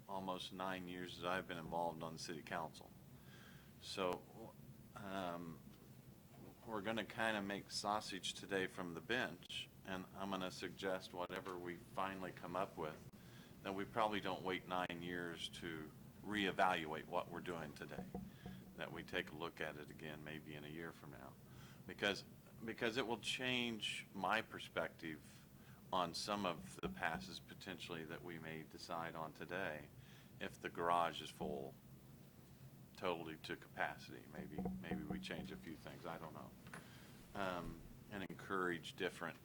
almost 9 years that I've been involved on the city council. So we're going to kind of make sausage today from the bench, and I'm going to suggest whatever we finally come up with, that we probably don't wait 9 years to reevaluate what we're doing today, that we take a look at it again maybe in a year from now, because it will change my perspective on some of the passes potentially that we may decide on today if the garage is full totally to capacity. Maybe we change a few things, I don't know, and encourage different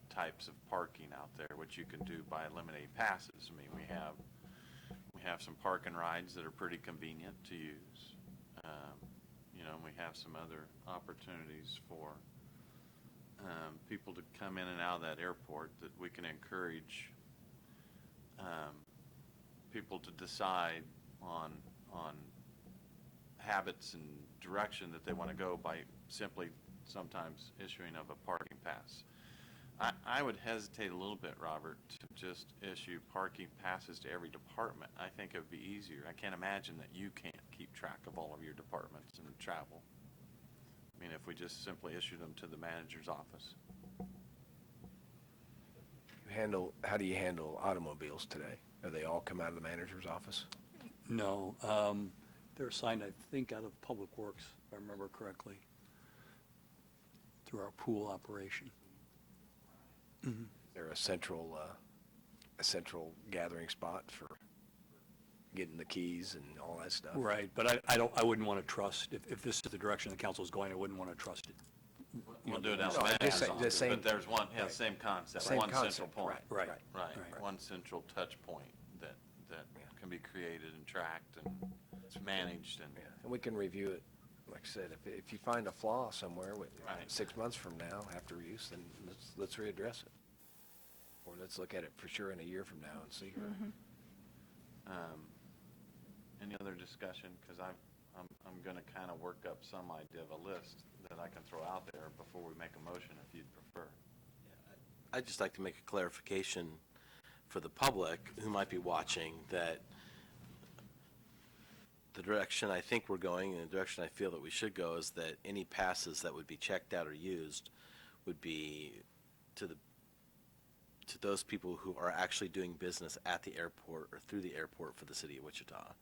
types of parking out there, which you can do by eliminating passes. I mean, we have some park and rides that are pretty convenient to use. And we have some other opportunities for people to come in and out of that airport that we can encourage people to decide on habits and direction that they want to go by simply sometimes issuing of a parking pass. I would hesitate a little bit, Robert, to just issue parking passes to every department. I think it would be easier. I can't imagine that you can't keep track of all of your departments and travel. I mean, if we just simply issue them to the manager's office. how do you handle automobiles today? Do they all come out of the manager's office? No, they're assigned, I think, out of Public Works, if I remember correctly, through our pool operation. Is there a central gathering spot for getting the keys and all that stuff? Right, but I wouldn't want to trust, if this is the direction the council is going, I wouldn't want to trust it. We'll do it out No, of I'm just saying, manager's the office, same- but there's one, right. same concept, Same one central concept, point. Right. Right, one central touch point that can be created and tracked and it's managed and. And we can review it, like I said, if you find a flaw somewhere, Right. 6 months from now, after use, then let's readdress it. Or let's look at it for sure in a year from now and see. Any other discussion? Because I'm going to kind of work up some idea of a list that I can throw out there before we make a motion if you'd prefer. I'd just like to make a clarification for the public who might be watching that the direction I think we're going and the direction I feel that we should go is that any passes that would be checked out or used would be to those people who are actually doing business at the airport or through the airport for the city of Wichita.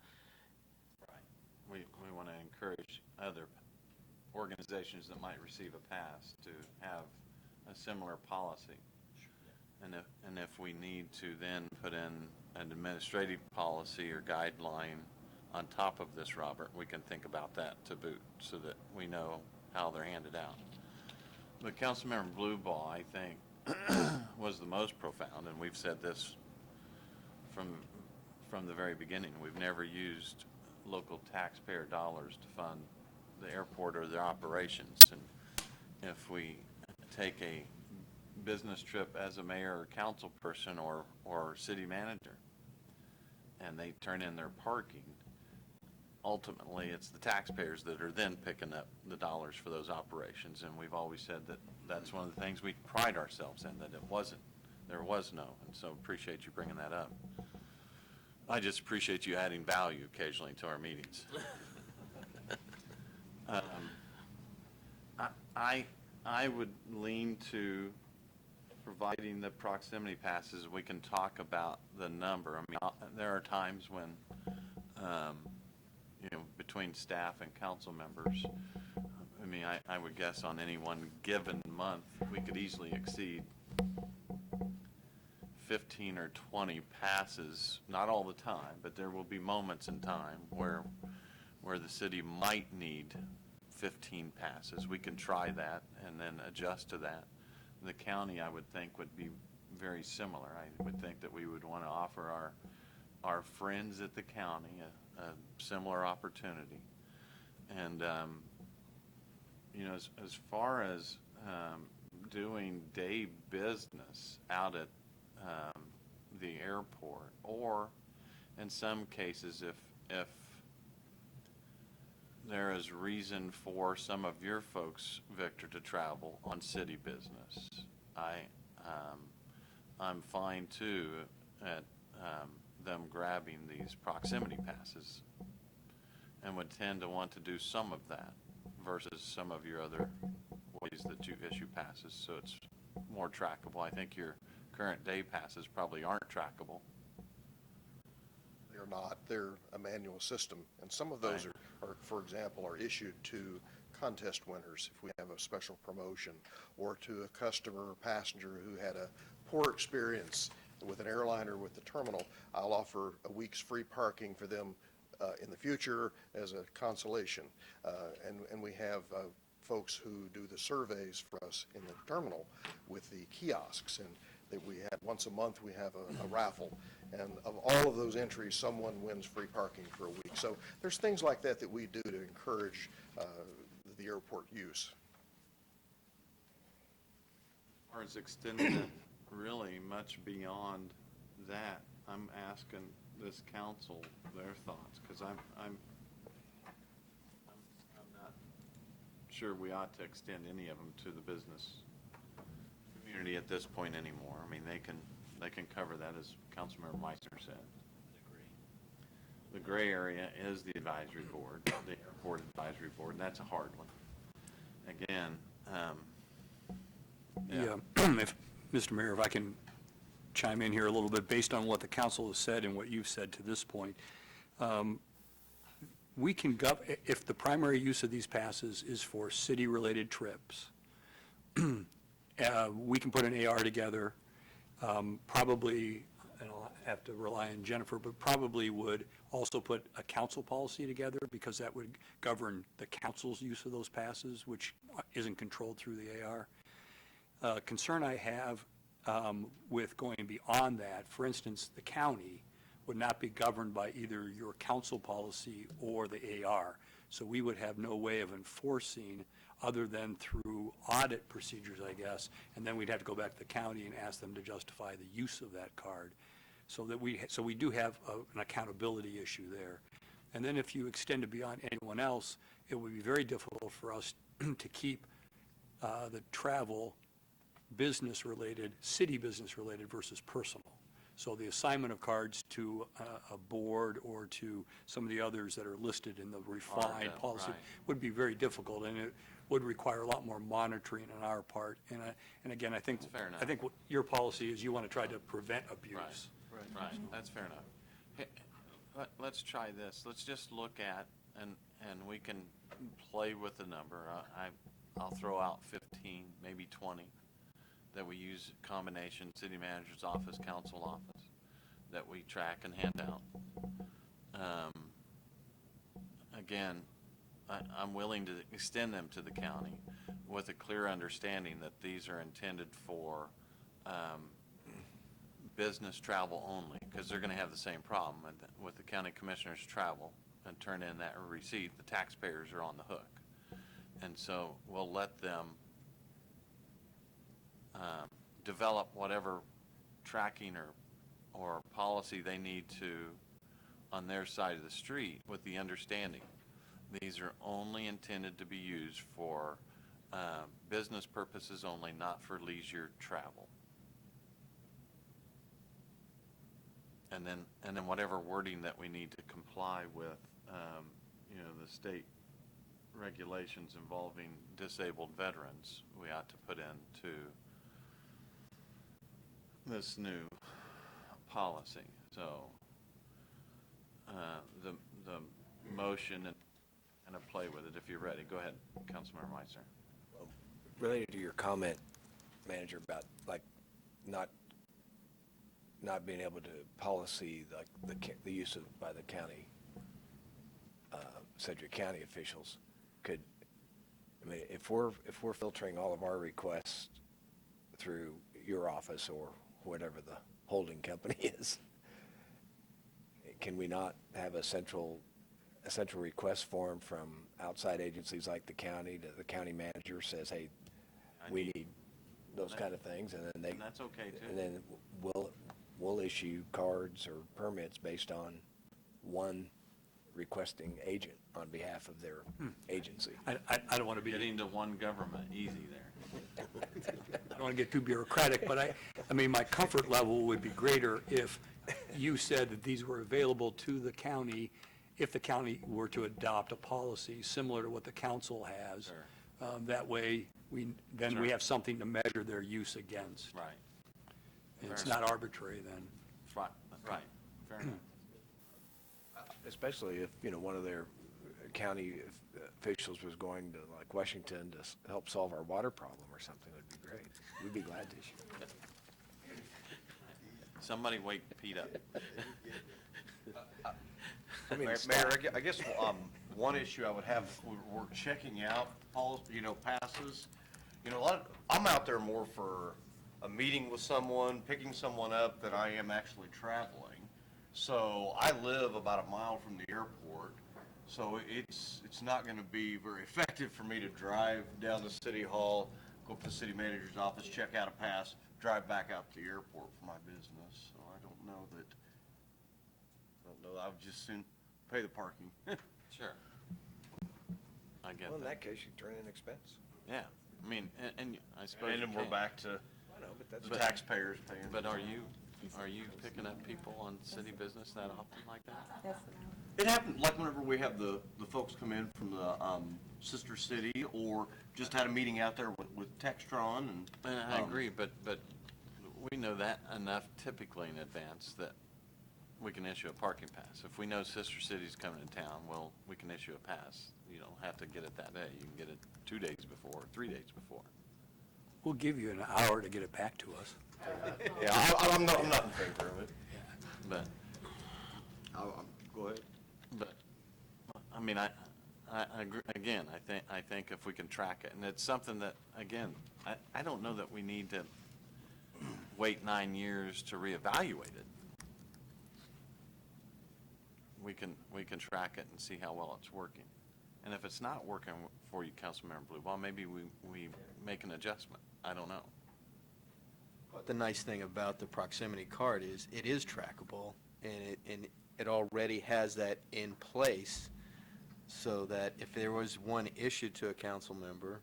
We want to encourage other organizations that might receive a pass to have a similar policy. And if we need to then put in an administrative policy or guideline on top of this, Robert, we can think about that to boot so that we know how they're handed out. But Councilmember Blueball, I think, was the most profound, and we've said this from the very beginning. We've never used local taxpayer dollars to fund the airport or their operations. And if we take a business trip as a mayor or council person or city manager and they turn in their parking, ultimately it's the taxpayers that are then picking up the dollars for those operations. And we've always said that that's one of the things we pride ourselves in, that there was no. And so appreciate you bringing that up. I just appreciate you adding value occasionally to our meetings. I would lean to providing the proximity passes. We can talk about the number. I mean, there are times when, between staff and council members, I mean, I would guess on any one given month, we could easily exceed 15 or 20 passes, not all the time, but there will be moments in time where the city might need 15 passes. We can try that and then adjust to that. The county, I would think, would be very similar. I would think that we would want to offer our friends at the county a similar opportunity. And, as far as doing day business out at the airport, or in some cases if there is reason for some of your folks, Victor, to travel on city business, I'm fine too at them grabbing these proximity passes and would tend to want to do some of that versus some of your other ways that you issue passes, so it's more trackable. I think your current day passes probably aren't trackable. They're not. They're a manual system. And some of those are, for example, are issued to contest winners if we have a special promotion, or to a customer or passenger who had a poor experience with an airline or with the terminal. I'll offer a week's free parking for them in the future as a consolation. And we have folks who do the surveys for us in the terminal with the kiosks, and that we have once a month we have a raffle, and of all of those entries someone wins free parking for a week. So there's things like that that we do to encourage the airport use. As far as extending it really much beyond that, I'm asking this council their thoughts, because I'm not sure we ought to extend any of them to the business community at this point anymore. I mean, they can cover that, as Councilmember Meissner said. The gray area is the advisory board, the airport advisory board, and that's a hard one. Again, If, Mr. Mayor, if I can chime in here a little bit based on what the council has said and what you've said to this point. We can if the primary use of these passes is for city-related trips, we can put an AR together, probably, and I'll have to rely on Jennifer, but probably would also put a council policy together, because that would govern the council's use of those passes, which isn't controlled through the AR. Concern I have with going beyond that, for instance, the county would not be governed by either your council policy or the AR. So we would have no way of enforcing other than through audit procedures, I guess, and then we'd have to go back to the county and ask them to justify the use of that card. So we do have an accountability issue there. And then if you extend it beyond anyone else, it would be very difficult for us to keep the travel business-related, city business-related versus personal. So the assignment of cards to a board or to some of the others that are listed in the refined policy would be very difficult, and it would require a lot more monitoring on our part. And again, I think what your policy is, you want to try to prevent abuse. Right, that's fair enough. Hey, let's try this. Let's just look at, and we can play with the number. I'll throw out 15, maybe 20, that we use combination city manager's office, council office, that we track and hand out. Again, I'm willing to extend them to the county with a clear understanding that these are intended for business travel only, because they're going to have the same problem with the county commissioners travel and turn in that receipt. The taxpayers are on the hook, and so we'll let them develop whatever tracking or policy they need to on their side of the street, with the understanding these are only intended to be used for business purposes only, not for leisure travel. And then whatever wording that we need to comply with, the state regulations involving disabled veterans, we ought to put into this new policy. So the motion and a play with it, if you're ready. Go ahead, Councilmember Meissner. Related to your comment, Manager, about like not being able to policy the use of by the county, Sedgwick County officials, if we're filtering all of our requests through your office or whatever the holding company is, can we not have a central request form from outside agencies like the county to the county manager says, hey, we need those kind of things, and then that's okay too. And then we'll issue cards or permits based on one requesting agent on behalf of their agency. I don't want to be Getting to one government, easy there. I don't want to get too bureaucratic, but I mean, my comfort level would be greater if you said that these were available to the county if the county were to adopt a policy similar to what the council has. Sure. That way, we have something to measure their use against. Right. And it's not arbitrary then. Right. Fair enough. Especially if, one of their county officials was going to like Washington to help solve our water problem or something, would be great. We'd be glad to issue. Somebody wake Pete up. Mayor, I guess one issue I would have, we're checking out passes. I'm out there more for a meeting with someone, picking someone up, than I am actually traveling. So I live about a mile from the airport, so it's not going to be very effective for me to drive down to City Hall, go up to the city manager's office, check out a pass, drive back out to the airport for my business. So I don't know. I would just soon pay the parking. Sure. I get Well, in that. that case, you turn in expense. Yeah. I mean, and I suppose. And then we're back to the taxpayers paying. But are you picking up people on city business that often like that? Yes. It happened, like whenever we have the folks come in from the sister city, or just had a meeting out there with Textron, and And I agree, but we know that enough typically in advance that we can issue a parking pass. If we know Sister City's coming to town, well, we can issue a pass. You don't have to get it that day. You can get it 2 days before, 3 days before. We'll give you an hour to get it back to us. Yeah, I'm not in favor of it. But, Go ahead. but, I mean, I agree, again, I think if we can track it, and it's something that, again, I don't know that we need to wait 9 years to reevaluate it. We can track it and see how well it's working. And if it's not working for you, Councilmember Blueball, maybe we make an adjustment. I don't know. But the nice thing about the proximity card is it is trackable, and it already has that in place, so that if there was one issued to a council member,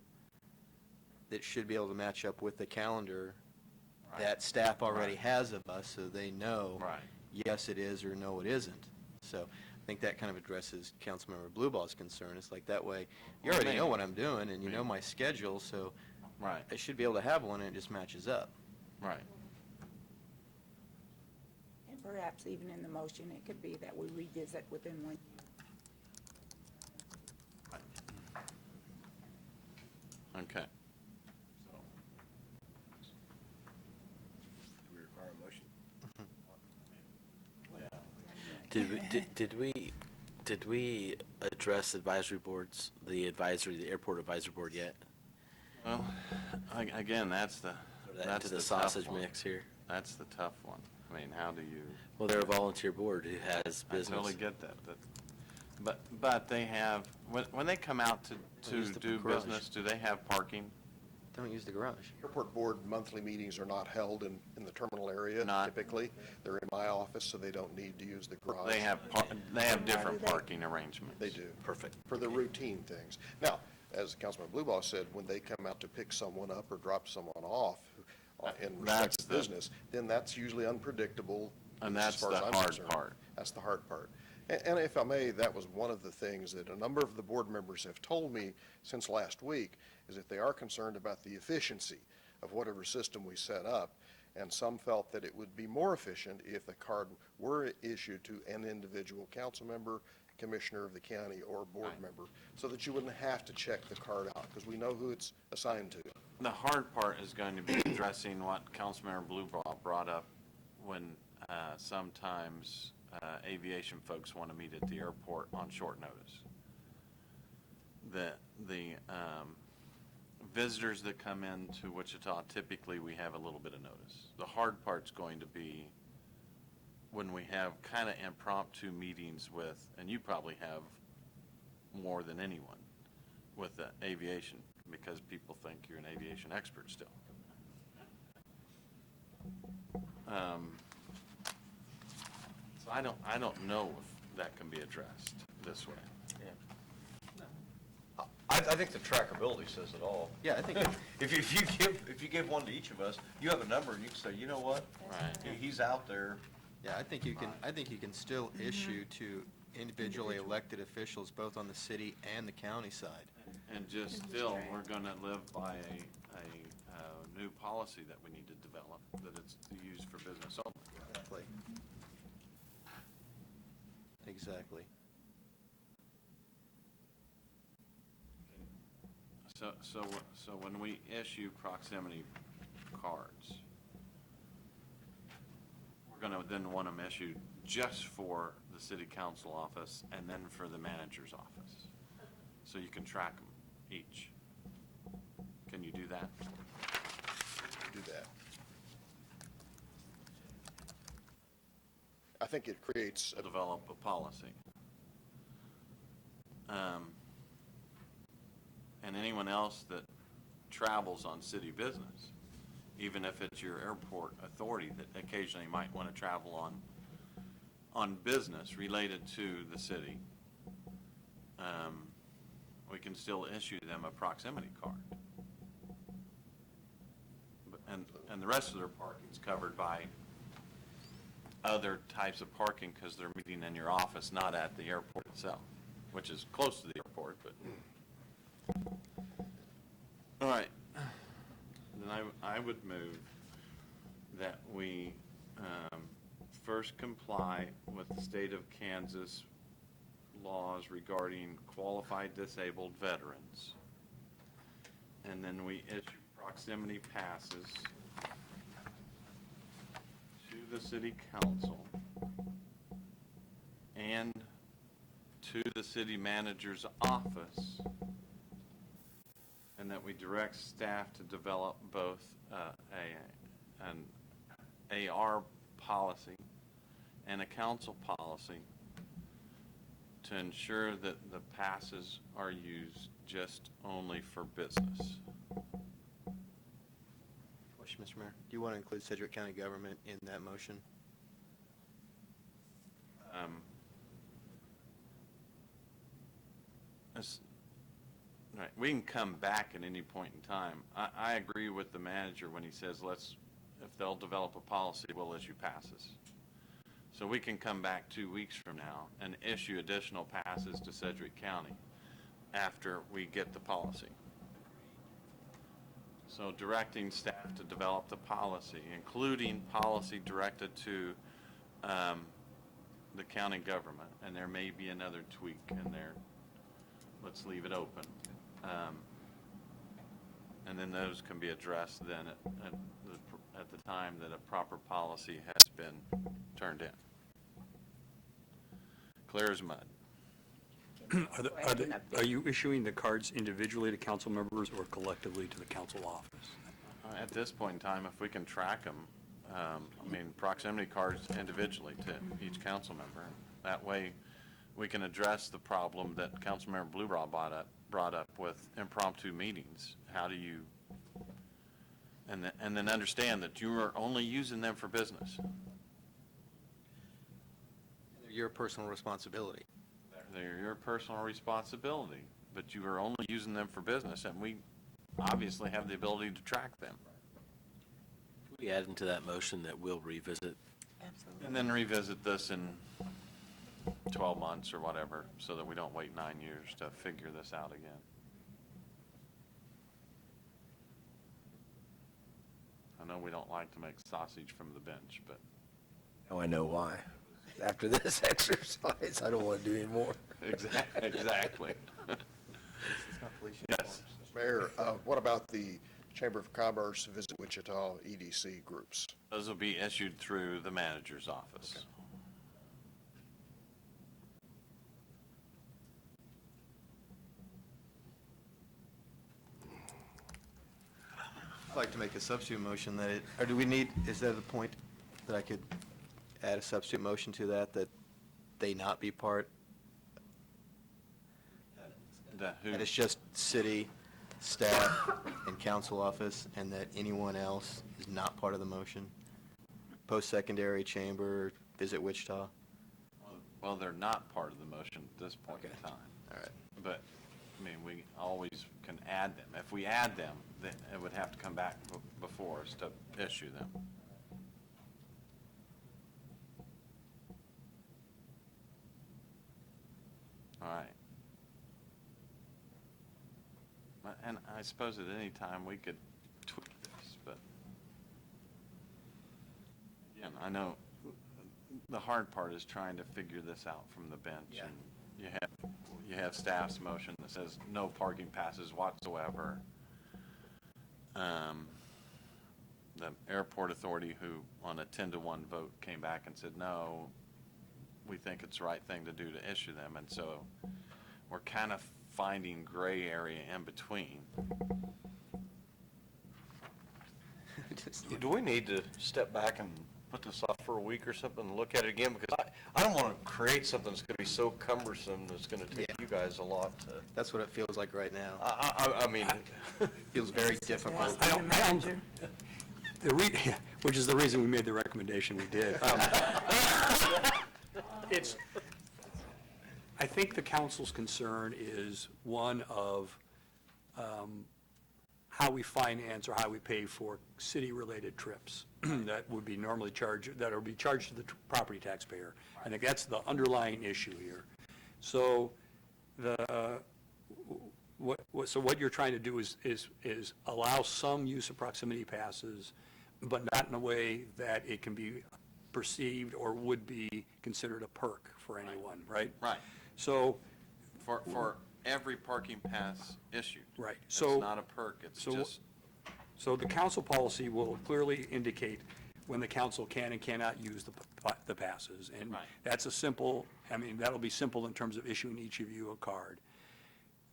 that should be able to match up with the calendar that staff already has of us, so they know, yes, it is, or no, it isn't. So I think that kind of addresses Councilmember Blueball's concern. It's like, that way, you already know what I'm doing, and you know my schedule, so I should be able to have one, and it just matches up. Right. And perhaps even in the motion, it could be that we revisit within 1 year. Okay. Do we require a motion? Did we address advisory boards, the airport advisory board yet? Well, again, that's the Into the tough sausage one. mix here. That's the tough one. I mean, how do you? Well, they're a volunteer board who has I business. totally get that, but they have, when they come out to use the do garage. business, do they have parking? Don't use the garage. Airport board monthly meetings are not held in the terminal area typically. They're in my office, so they don't need to use the garage. They have different parking arrangements. They do. Perfect. For the routine things. Now, as Councilman Blueball said, when they come out to pick someone up or drop someone off in respect to business, then that's usually unpredictable. And as that's far the as I'm hard concerned. part. That's the hard part. And if I may, that was one of the things that a number of the board members have told me since last week, is that they are concerned about the efficiency of whatever system we set up. And some felt that it would be more efficient if the card were issued to an individual council member, commissioner of the county, or board member, so that you wouldn't have to check the card out, because we know who it's assigned to. The hard part is going to be addressing what Councilmember Blueball brought up when sometimes aviation folks want to meet at the airport on short notice. The visitors that come into Wichita, typically we have a little bit of notice. The hard part's going to be when we have kind of impromptu meetings with, and you probably have more than anyone, with the aviation, because people think you're an aviation expert still. So I don't know if that can be addressed this way. I think the trackability says it all. Yeah, I think if you give one to each of us, you have a number and you can say, you know what? He's out there. Yeah, I think you can still issue to individually elected officials, both on the city and the county side. And just still, we're going to live by a new policy that we need to develop, that it's used for business only. Exactly. So when we issue proximity cards, we're going to then want them issued just for the city council office and then for the manager's office. So you can track them each. Can you do that? Do that. I think it creates Develop a policy. And anyone else that travels on city business, even if it's your airport authority that occasionally might want to travel on business related to the city, we can still issue them a proximity card. And the rest of their parking is covered by other types of parking because they're meeting in your office, not at the airport itself, which is close to the airport, but. All right. Then I would move that we first comply with the state of Kansas laws regarding qualified disabled veterans. And then we issue proximity passes to the city council and to the city manager's office, and that we direct staff to develop both an AR policy and a council policy to ensure that the passes are used just only for business. Question, Mr. Mayor. Do you want to include Sedgwick County government in that motion? Right, we can come back at any point in time. I agree with the manager when he says, if they'll develop a policy, we'll issue passes. So we can come back 2 weeks from now and issue additional passes to Sedgwick County after we get the policy. So directing staff to develop the policy, including policy directed to the county government, and there may be another tweak in there. Let's leave it open. And then those can be addressed then at the time that a proper policy has been turned in. Clear as mud. Are you issuing the cards individually to council members or collectively to the council office? At this point in time, if we can track them, proximity cards individually to each council member. That way, we can address the problem that Councilmember Bluebraw brought up with impromptu meetings. How do you, and then understand that you are only using them for business. They're your personal responsibility. They're your personal responsibility, but you are only using them for business, and we obviously have the ability to track them. We add into that motion that we'll revisit. Absolutely. And then revisit this in 12 months or whatever, so that we don't wait 9 years to figure this out again. I know we don't like to make sausage from the bench, but Now I know why. After this exercise, I don't want to do any more. Exactly. Yes. Mayor, what about the Chamber of Commerce, Visit Wichita, EDC groups? Those will be issued through the manager's office. Okay. I'd like to make a substitute motion that or do we need, is that the point that I could add a substitute motion to that they not be part? That who? That it's just city, staff, and council office, and that anyone else is not part of the motion? Post-secondary, chamber, Visit Wichita? Well, they're not part of the motion at this point in time. All right. But, we always can add them. If we add them, then it would have to come back before us to issue them. All right. And I suppose at any time we could tweak this, but again, I know the hard part is trying to figure this out from the bench. Yeah. And you have staff's motion that says no parking passes whatsoever. The airport authority, who on a 10-to-1 vote came back and said, no, we think it's the right thing to do to issue them. And so we're kind of finding gray area in between. Do we need to step back and put this off for a week or something and look at it again? Because I don't want to create something that's going to be so cumbersome that's going to take you guys a lot to... That's what it feels like right now. I mean... It feels very difficult. Which is the reason we made the recommendation we did. I think the council's concern is one of how we finance or how we pay for city-related trips that would be normally charged, that would be charged to the property taxpayer. I think that's the underlying issue here. So what you're trying to do is allow some use of proximity passes, but not in a way that it can be perceived or would be considered a perk for anyone, right? Right. So, For every parking pass issued. right, It's so. not a perk, it's so- just, So the council policy will clearly indicate when the council can and cannot use the passes. And Right. that's a simple, I mean, that'll be simple in terms of issuing each of you a card.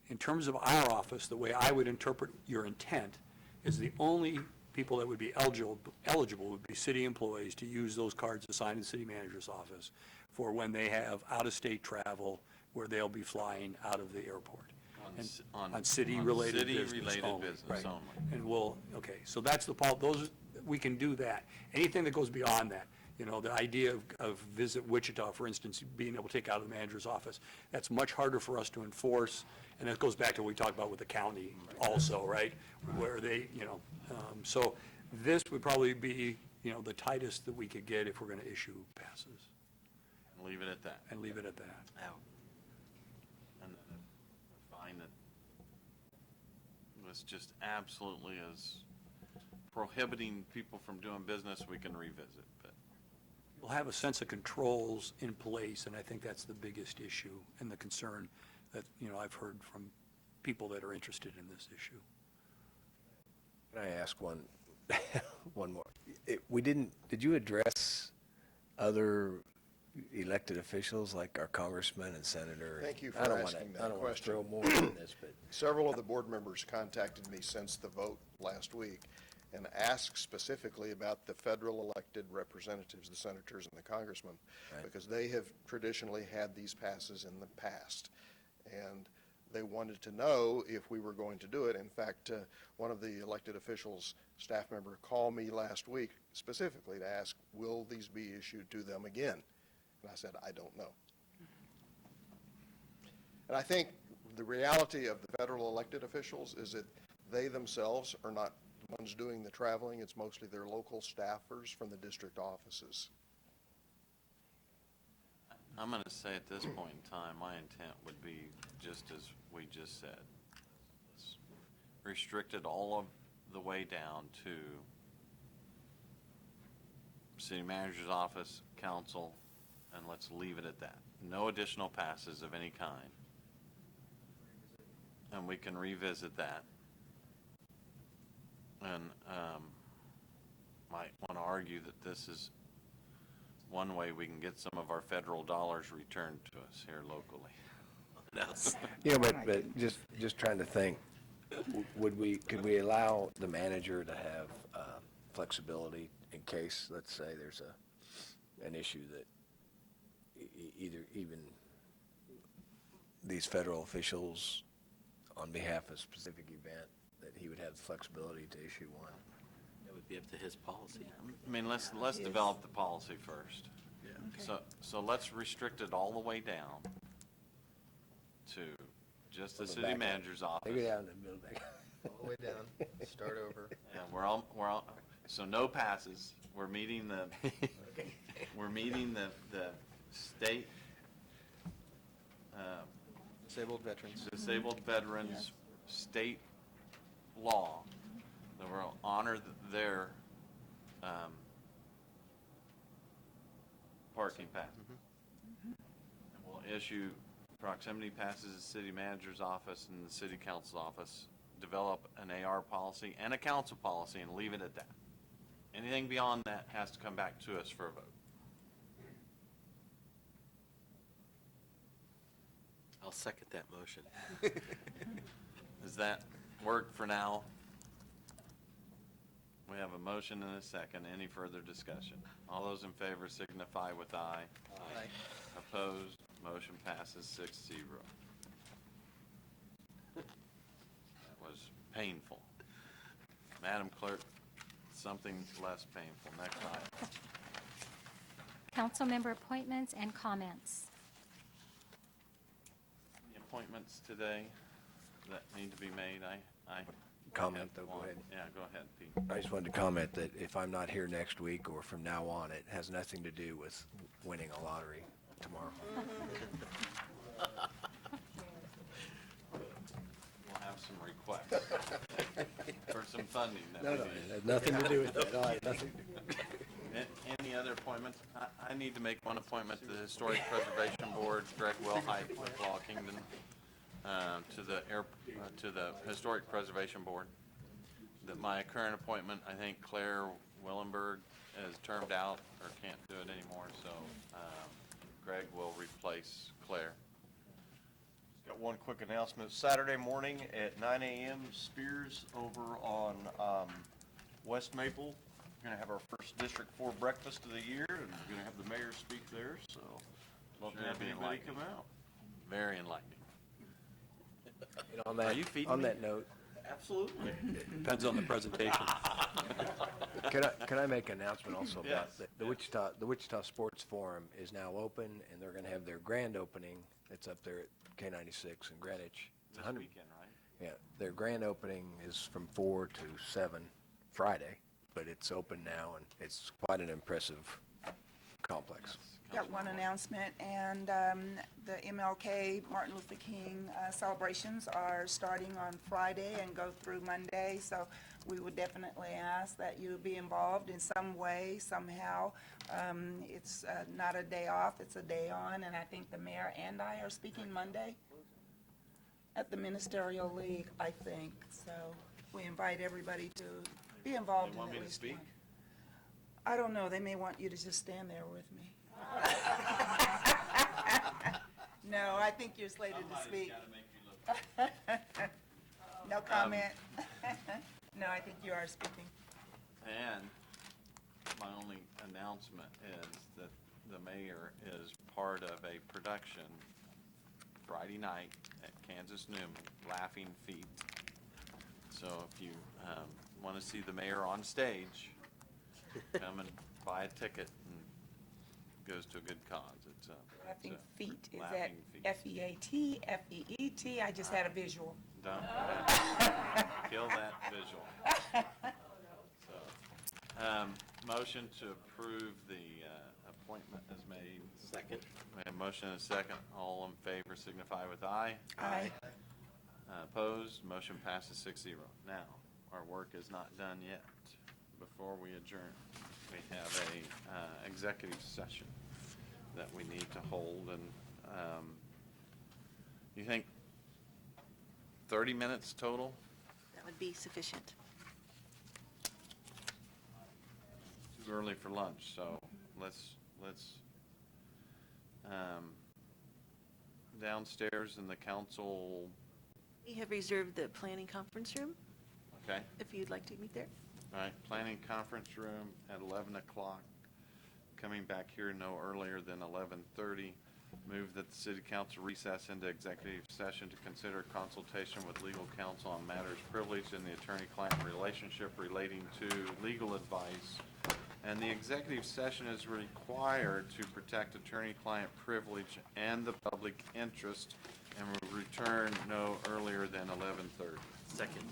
In terms of our office, the way I would interpret your intent is the only people that would be eligible would be city employees to use those cards assigned in the city manager's office for when they have out-of-state travel where they'll be flying out of the airport. On city-related business city-related only. business Right. only. And we'll, okay, so that's the, we can do that. Anything that goes beyond that, you know, the idea of Visit Wichita, for instance, being able to take out of the manager's office, that's much harder for us to enforce, and that goes back to what we talked about with the county also, right? Where they, you know, so this would probably be, you know, the tightest that we could get if we're going to issue passes. leave it at that. And leave it at that. And then if we find that this just absolutely is prohibiting people from doing business, we can revisit, but. We'll have a sense of controls in place, and I think that's the biggest issue and the concern that, you know, I've heard from people that are interested in this issue. Can I ask one more? Did you address other elected officials like our congressman and senator? Thank you for I don't wanna- asking I that don't want to question. throw more in this, but. Several of the board members contacted me since the vote last week and asked specifically about the federal elected representatives, the senators and the congressmen, Right. because they have traditionally had these passes in the past. And they wanted to know if we were going to do it. In fact, one of the elected officials, staff member, called me last week specifically to ask, will these be issued to them again? And I said, I don't know. And I think the reality of the federal elected officials is that they themselves are not the ones doing the traveling. It's mostly their local staffers from the district offices. I'm going to say at this point in time, my intent would be just as we just said. Let's restrict it all of the way down to city manager's office, council, and let's leave it at that. No additional passes of any kind. And we can revisit that. And might want to argue that this is one way we can get some of our federal dollars returned to us here locally. You know, but just trying to think, could we allow the manager to have flexibility in case, let's say, there's an issue that even these federal officials, on behalf of a specific event, that he would have the flexibility to issue one? That would be up to his policy. I mean, let's develop the policy first. Yeah. So let's restrict it all the way down to just the From the city back up. manager's office. Take it down and build it back. All the way down, start over. Yeah, we're all, so no passes. We're meeting the, we're meeting the state, Disabled veterans. disabled veterans, state law, that will honor their, parking pass. And we'll issue proximity passes to city manager's office and the city council's office, develop an AR policy and a council policy and leave it at that. Anything beyond that has to come back to us for a vote. I'll second that motion. Does that work for now? We have a motion and a second. Any further discussion? All those in favor signify with aye. Aye. Opposed? Motion passes 6-0. That was painful. Madam Clerk, something less painful. Next item. Council member appointments and comments. Any appointments today that need to be made? I Comment, though, go one. ahead. Yeah, go ahead, Pete. I just wanted to comment that if I'm not here next week or from now on, it has nothing to do with winning a lottery tomorrow. We'll have some requests for some funding that No, we no, need. it had nothing to do with that. All right, nothing. Any other appointments? I need to make one appointment to the Historic Preservation Board, Greg Wilhite with Law Kingdom, to the Historic Preservation Board. That my current appointment, I think Claire Willenberg is termed out or can't do it anymore, so Greg will replace Claire. Got one quick announcement. Saturday morning at 9 a.m., Spears over on West Maple. We're going to have our first District 4 breakfast of the year, and we're going to have the mayor speak there, so love to Sure, have it'd be anybody enlightening. come out. Very enlightening. And on Are that, you feeding on me? that note, Absolutely. Depends on the presentation. can I make an announcement also about Yes, the Wichita Sports Forum is now open, and they're going to have their grand opening. It's up there at K96 in Greenwich. It's This 100 weekend, right? Yeah, their grand opening is from 4 to 7 Friday, but it's open now, and it's quite an impressive complex. Got one announcement, and the MLK Martin Luther King celebrations are starting on Friday and go through Monday, so we would definitely ask that you be involved in some way, somehow. It's not a day off, it's a day on, and I think the mayor and I are speaking Monday at the Ministerial League, I think. So we invite everybody to be involved They in want at me to least speak? one. I don't know, they may want you to just stand there with me. No, I think you're slated to speak. No comment. No, I think you are speaking. And my only announcement is that the mayor is part of a production Friday night at Kansas Newman, Laughing Feet. So if you want to see the mayor on stage, come and buy a ticket, and it goes to a good cause. It's Laughing it's a Feet, is that Laughing Feet. F-E-A-T, F-E-E-T? I just had a visual. Don't kill that visual. So, motion to approve the appointment is made. Second. We have a motion and a second. All in favor signify with aye. Aye. Opposed, motion passes 6-0. Now, our work is not done yet. Before we adjourn, we have a executive session that we need to hold, and you think 30 minutes total? That would be sufficient. Too early for lunch, so let's downstairs in the council, We have reserved the planning conference room, okay? if you'd like to meet there. All right, planning conference room at 11 o'clock. Coming back here no earlier than 11:30. Move that the city council recess into executive session to consider consultation with legal counsel on matters privileged in the attorney-client relationship relating to legal advice. And the executive session is required to protect attorney-client privilege and the public interest, and will return no earlier than 11:30. Second.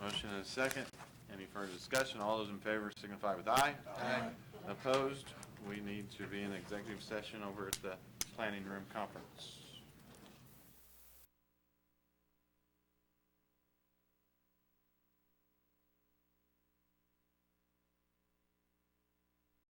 Motion and a second. Any further discussion? All those in favor signify with aye. Aye. Opposed? We need to be in executive session over at the planning room conference.